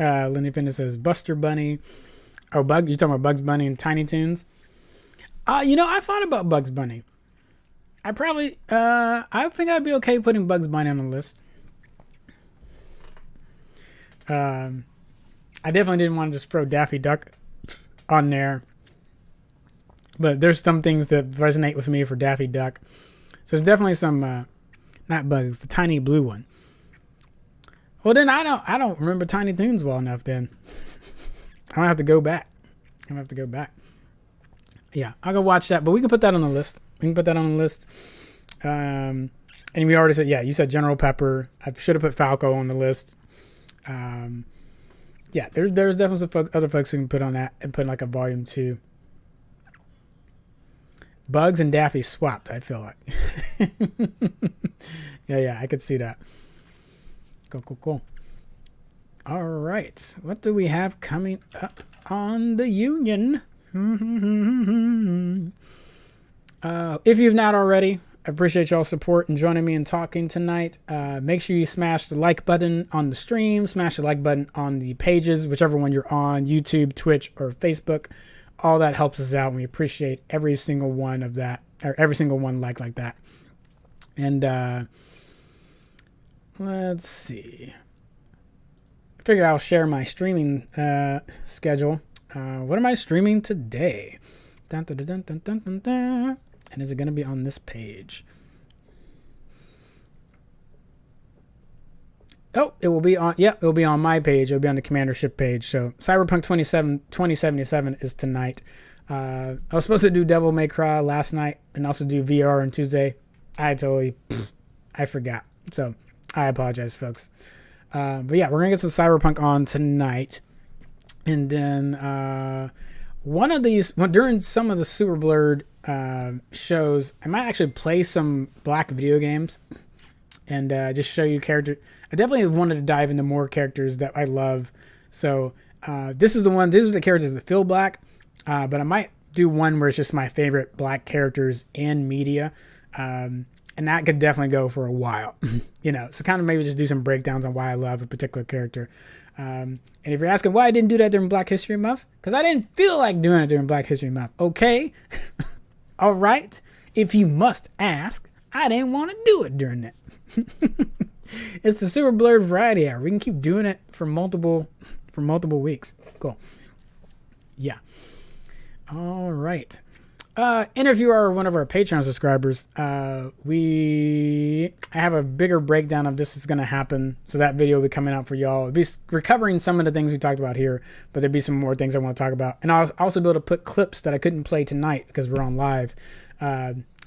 A: Lenny Fitness says Buster Bunny. Oh, you're talking about Bugs Bunny and Tiny Toons? I thought about Bugs Bunny. I think I'd be okay putting Bugs Bunny on the list. I definitely didn't want to just throw Daffy Duck on there, but there's some things that resonate with me for Daffy Duck. So there's definitely some, not Bugs, the tiny blue one. Well, then I don't remember Tiny Toons well enough. Then I'm gonna have to go back. Yeah, I'll go watch that. But we can put that on the list. And we already said, yeah, you said General Pepper. I should have put Falco on the list. Yeah, there's definitely some other folks who can put on that and put in like a volume 2. Bugs and Daffy swapped, I feel like. Yeah, I could see that. Cool. All right. What do we have coming up on the Union? If you've not already, I appreciate y'all's support and joining me in talking tonight. Make sure you smash the like button on the stream, smash the like button on the pages, whichever one you're on, YouTube, Twitch, or Facebook. All that helps us out, and we appreciate every single one of that, or every single one like that. And let's see. I figure I'll share my streaming schedule. What am I streaming today? Dun, dun, dun, dun, dun, dun, dun. And is it going to be on this page? Oh, it will be on. Yeah, it will be on my page. It will be on the Commandership page. So Cyberpunk 2077 is tonight. I was supposed to do Devil May Cry last night and also do VR on Tuesday. I forgot. So I apologize, folks. But yeah, we're going to get some Cyberpunk on tonight. And then one of these, during some of the Super Blerd shows, I might actually play some black video games and just show you characters. I definitely wanted to dive into more characters that I love. So these are the characters that feel black. But I might do one where it's just my favorite black characters in media. And And that could definitely go for a while, you know. So kind of maybe just do some breakdowns on why I love a particular character. And if you're asking why I didn't do that during Black History Month, because I didn't feel like doing it during Black History Month. Okay. All right. If you must ask, I didn't want to do it during that. It's the Super Blerd Variety Hour. We can keep doing it for multiple weeks. Cool. Yeah. All right. And if you are one of our Patreon subscribers, I have a bigger breakdown of this is going to happen. So that video will be coming out for y'all. It'll be recovering some of the things we talked about here, but there'll be some more things I want to talk about. And I'll also be able to put clips that I couldn't play tonight because we're on live.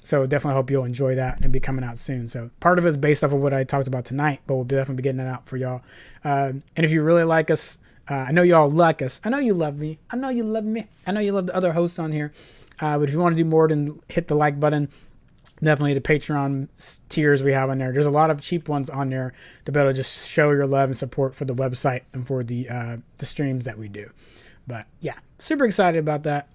A: So definitely hope you'll enjoy that and be coming out soon. So part of it is based off of what I talked about tonight, but we'll definitely be getting it out for y'all. And if you really like us, I know y'all like us. I know you love me. I know you love me. I know you love the other hosts on here. But if you want to do more than hit the like button, definitely the Patreon tiers we have on there. There's a lot of cheap ones on there to be able to just show your love and support for the website and for the streams that we do. But yeah, super excited about that.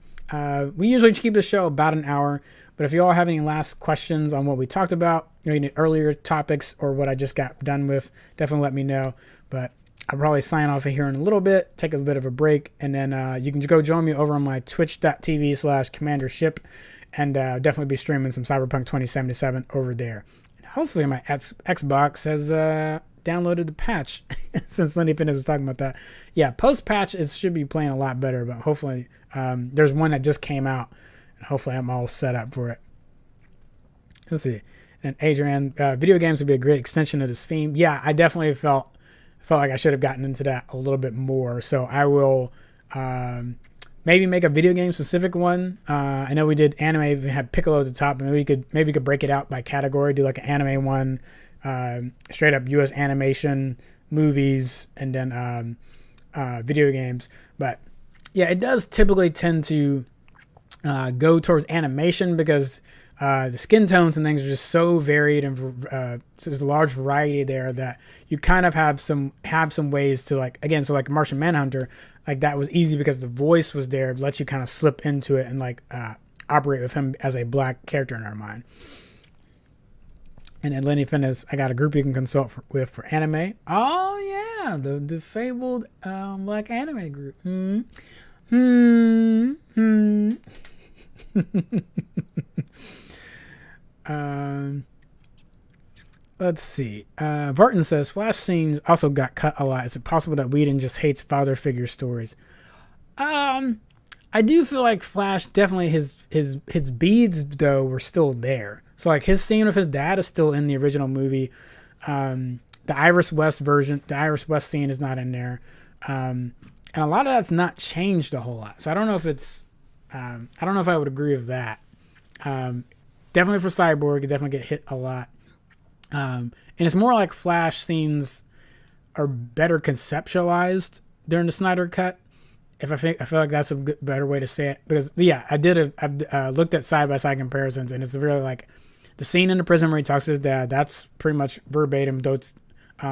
A: We usually keep the show about an hour, but if you all have any last questions on what we talked about, any earlier topics or what I just got done with, definitely let me know. But I'll probably sign off here in a little bit, take a bit of a break, and then you can go join me over on my twitch.tv/commandership, and definitely be streaming some Cyberpunk 2077 over there. And hopefully my Xbox has downloaded the patch, since Lenny Fitness was talking about that. Yeah, post-patch it should be playing a lot better, but hopefully there's one that just came out, and hopefully I'm all set up for it. Let's see. And Adrian, video games would be a great extension of this theme. Yeah, I definitely felt like I should have gotten into that a little bit more. So I will maybe make a video game specific one. I know we did anime. We had Piccolo at the top. Maybe we could break it out by category. Do like an anime one, straight up U.S. animation, movies, and then video games. But yeah, it does typically tend to go towards animation because the skin tones and things are just so varied, and there's a large variety there that you kind of have some ways to, like, again, so like Martian Manhunter, like that was easy because the voice was there to let you kind of slip into it and like operate with him as a black character in our mind. And then Lenny Fitness, I got a group you can consult with for anime. Oh yeah, the fabled black anime group. Let's see. Barton says Flash scenes also got cut a lot. Is it possible that Whedon just hates father figure stories? I do feel like Flash definitely his beads though were still there. So like his scene with his dad is still in the original movie. The Iris West version, the Iris West scene is not in there. And a lot of that's not changed a whole lot. So I don't know if it's I don't know if I would agree with that. Definitely for Cyborg, it definitely get hit a lot. And it's more like Flash scenes are better conceptualized during the Snyder Cut. I feel like that's a better way to say it, because yeah, I looked at side by side comparisons, and it's really like the scene in the prison where he talks to his dad. That's pretty much verbatim, though it's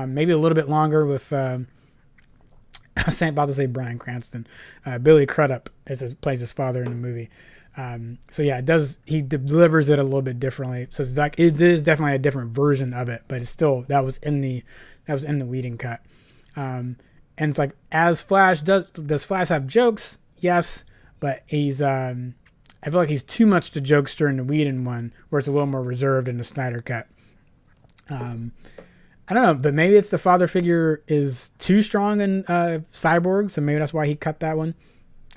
A: maybe a little bit longer with. I was about to say Bryan Cranston. Billy Crudup plays his father in the movie. So yeah, he delivers it a little bit differently. So it's like, it is definitely a different version of it, but it's still, that was in the Whedon cut. And it's like, as Flash does Flash have jokes? Yes, but he's, I feel like he's too much to jokes during the Whedon one, where it's a little more reserved in the Snyder cut. I don't know, but maybe it's the father figure is too strong in Cyborg, so maybe that's why he cut that one.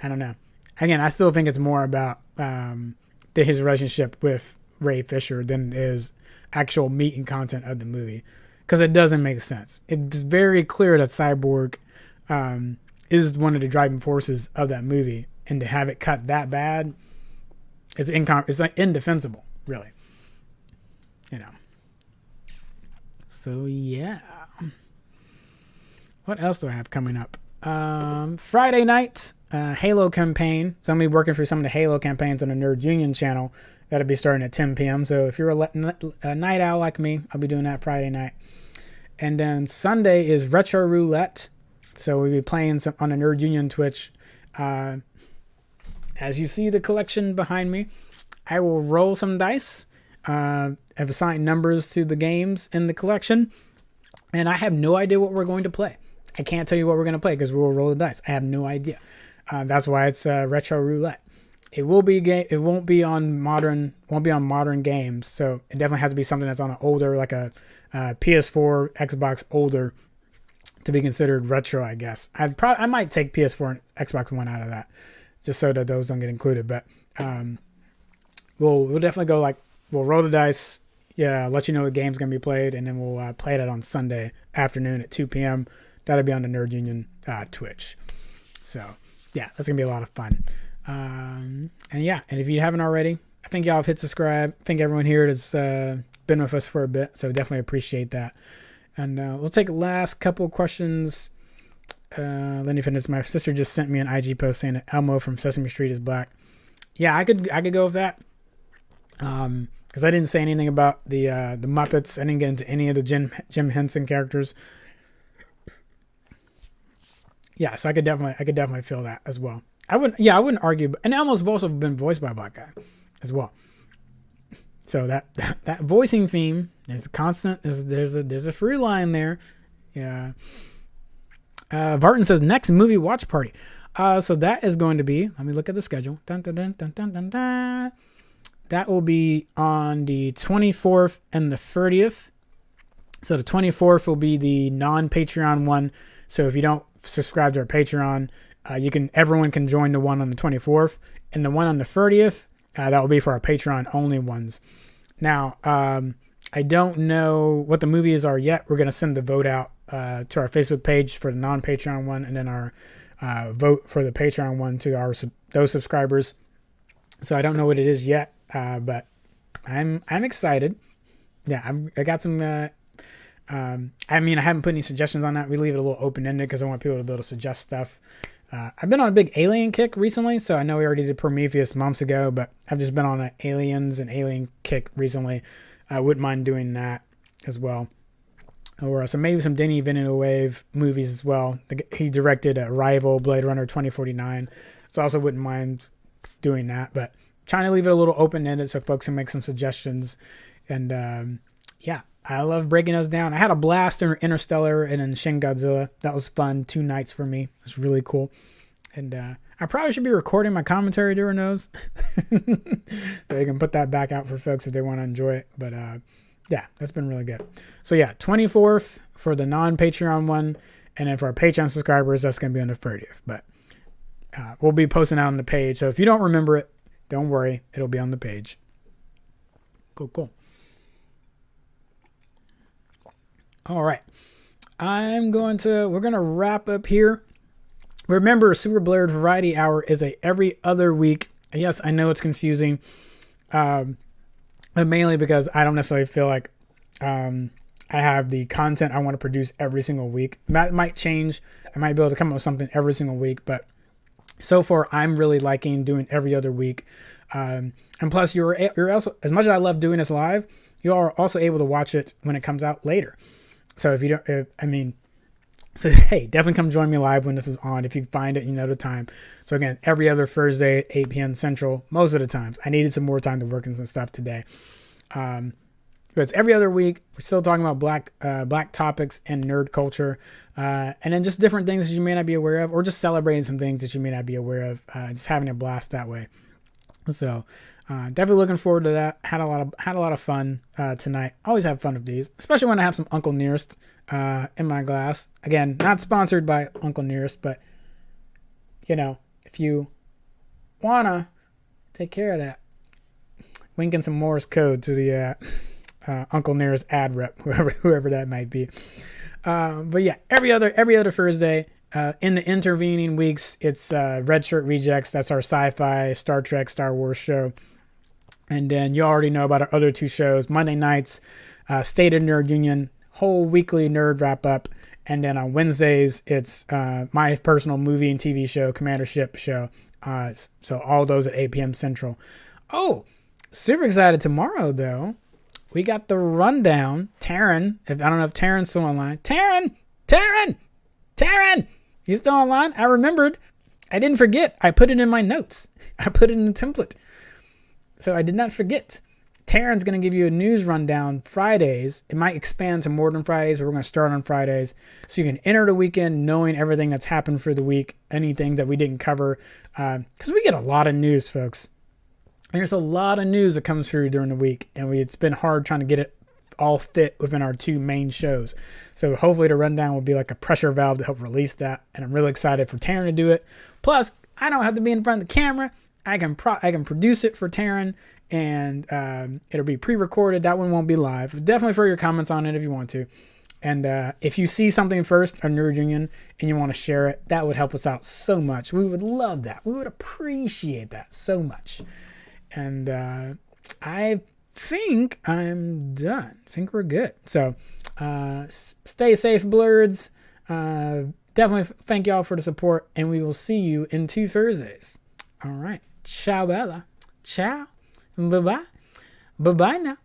A: I don't know. Again, I still think it's more about his relationship with Ray Fisher than is actual meat and content of the movie, because it doesn't make sense. It's very clear that Cyborg is one of the driving forces of that movie, and to have it cut that bad, it's like indefensible, really. You know. So yeah. What else do I have coming up? Friday night, Halo campaign. So I'm going to be working for some of the Halo campaigns on the Nerd Union channel. That'll be starting at 10 p.m. So if you're a night owl like me, I'll be doing that Friday night. And then Sunday is Retro Roulette. So we'll be playing some on the Nerd Union Twitch. As you see the collection behind me, I will roll some dice. have assigned numbers to the games in the collection, and I have no idea what we're going to play. I can't tell you what we're going to play because we'll roll the dice. I have no idea. That's why it's retro roulette. It will be it won't be on modern games, so it definitely has to be something that's on an older, like a PS4, Xbox older, to be considered retro, I guess. I might take PS4 and Xbox One out of that, just so that those don't get included. But we'll definitely go we'll roll the dice, let you know the game's gonna be played, and then we'll play it on Sunday afternoon at 2 p.m. That'll be on the Nerd Union Twitch. So yeah, that's gonna be a lot of fun. And if you haven't already, I think y'all have hit subscribe. I think everyone here has been with us for a bit, so definitely appreciate that. And we'll take the last couple of questions. Lenny Fitness, my sister just sent me an IG post saying that Elmo from Sesame Street is black. Yeah, I could go with that. Because I didn't say anything about the Muppets. I didn't get into any of the Jim Henson characters. Yeah, so I could definitely feel that as well. I wouldn't argue. And Elmo's also been voiced by a black guy as well. So that voicing theme, there's a constant, there's a free line there. Yeah. Vartan says next movie watch party. So that is going to be, let me look at the schedule. Dun, dun, dun, dun, dun, dun, dun. That will be on the 24th and the 30th. So the 24th will be the non-Patreon one. So if you don't subscribe to our Patreon, everyone can join the one on the 24th, and the one on the 30th, that will be for our Patreon only ones. Now, I don't know what the movies are yet. We're going to send the vote out to our Facebook page for the non-Patreon one, and then our vote for the Patreon one to those subscribers. So I don't know what it is yet, but I'm excited. Yeah, I got some. I haven't put any suggestions on that. We leave it a little open-ended because I want people to be able to suggest stuff. I've been on a big Alien kick recently, so I know we already did Prometheus months ago, but I've just been on an Aliens and Alien kick recently. I wouldn't mind doing that as well. Or maybe some Denis Villeneuve movies as well. He directed Arrival, Blade Runner 2049, so I also wouldn't mind doing that, but trying to leave it a little open-ended so folks can make some suggestions. And I love breaking those down. I had a blast in Interstellar and in Shin Godzilla. That was fun. 2 nights for me. It was really cool. And I probably should be recording my commentary during those. They can put that back out for folks if they want to enjoy it. But that's been really good. So 24th for the non-Patreon one. And then for our Patreon subscribers, that's going to be on the 30th. But we'll be posting out on the page. So if you don't remember it, don't worry. It'll be on the page. Cool. All right. We're going to wrap up here. Remember, Super Blerd Variety Hour is every other week. Yes, I know it's confusing. But mainly because I don't necessarily feel like I have the content I want to produce every single week. That might change. I might be able to come up with something every single week, but so far I'm really liking doing every other week. And plus you're also, as much as I love doing this live, you are also able to watch it when it comes out later. So hey, definitely come join me live when this is on. If you find it, you know the time. So again, every other Thursday, 8 p.m. Central, most of the times. I needed some more time to work on some stuff today. But it's every other week. We're still talking about black topics and nerd culture. And then just different things that you may not be aware of, or just celebrating some things that you may not be aware of. Just having a blast that way. So definitely looking forward to that. Had a lot of fun tonight. Always have fun with these, especially when I have some Uncle Nearest in my glass. Again, not sponsored by Uncle Nearest, but if you wanna take care of that, winking some Morse code to the Uncle Nearest ad rep, whoever that might be. But yeah, every other Thursday. In the intervening weeks, it's Red Shirt Rejects. That's our sci-fi, Star Trek, Star Wars show. And then you already know about our other 2 shows. Monday nights, State of Nerd Union, whole weekly nerd wrap-up. And then on Wednesdays, it's my personal movie and TV show, Commandership show. So all those at 8 p.m. Central. Oh, super excited tomorrow, though. We got the rundown. Taryn, I don't know if Taryn's still online. Taryn! He's still online. I remembered. I didn't forget. I put it in my notes. I put it in the template. So I did not forget. Taryn's going to give you a news rundown Fridays. It might expand to more than Fridays, but we're going to start on Fridays. So you can enter the weekend knowing everything that's happened for the week, anything that we didn't cover. Because we get a lot of news, folks. There's a lot of news that comes through during the week, and it's been hard trying to get it all fit within our 2 main shows. So hopefully the rundown will be like a pressure valve to help release that. And I'm really excited for Taryn to do it. Plus, I don't have to be in front of the camera. I can produce it for Taryn, and it'll be pre-recorded. That one won't be live. Definitely throw your comments on it if you want to. And if you see something first on Nerd Union and you want to share it, that would help us out so much. We would love that. We would appreciate that so much. And I think I'm done. I think we're good. So stay safe, Blerds. Definitely thank y'all for the support, and we will see you in 2 Thursdays. All right. Ciao, Bella. Ciao. Bye-bye. Bye-bye now.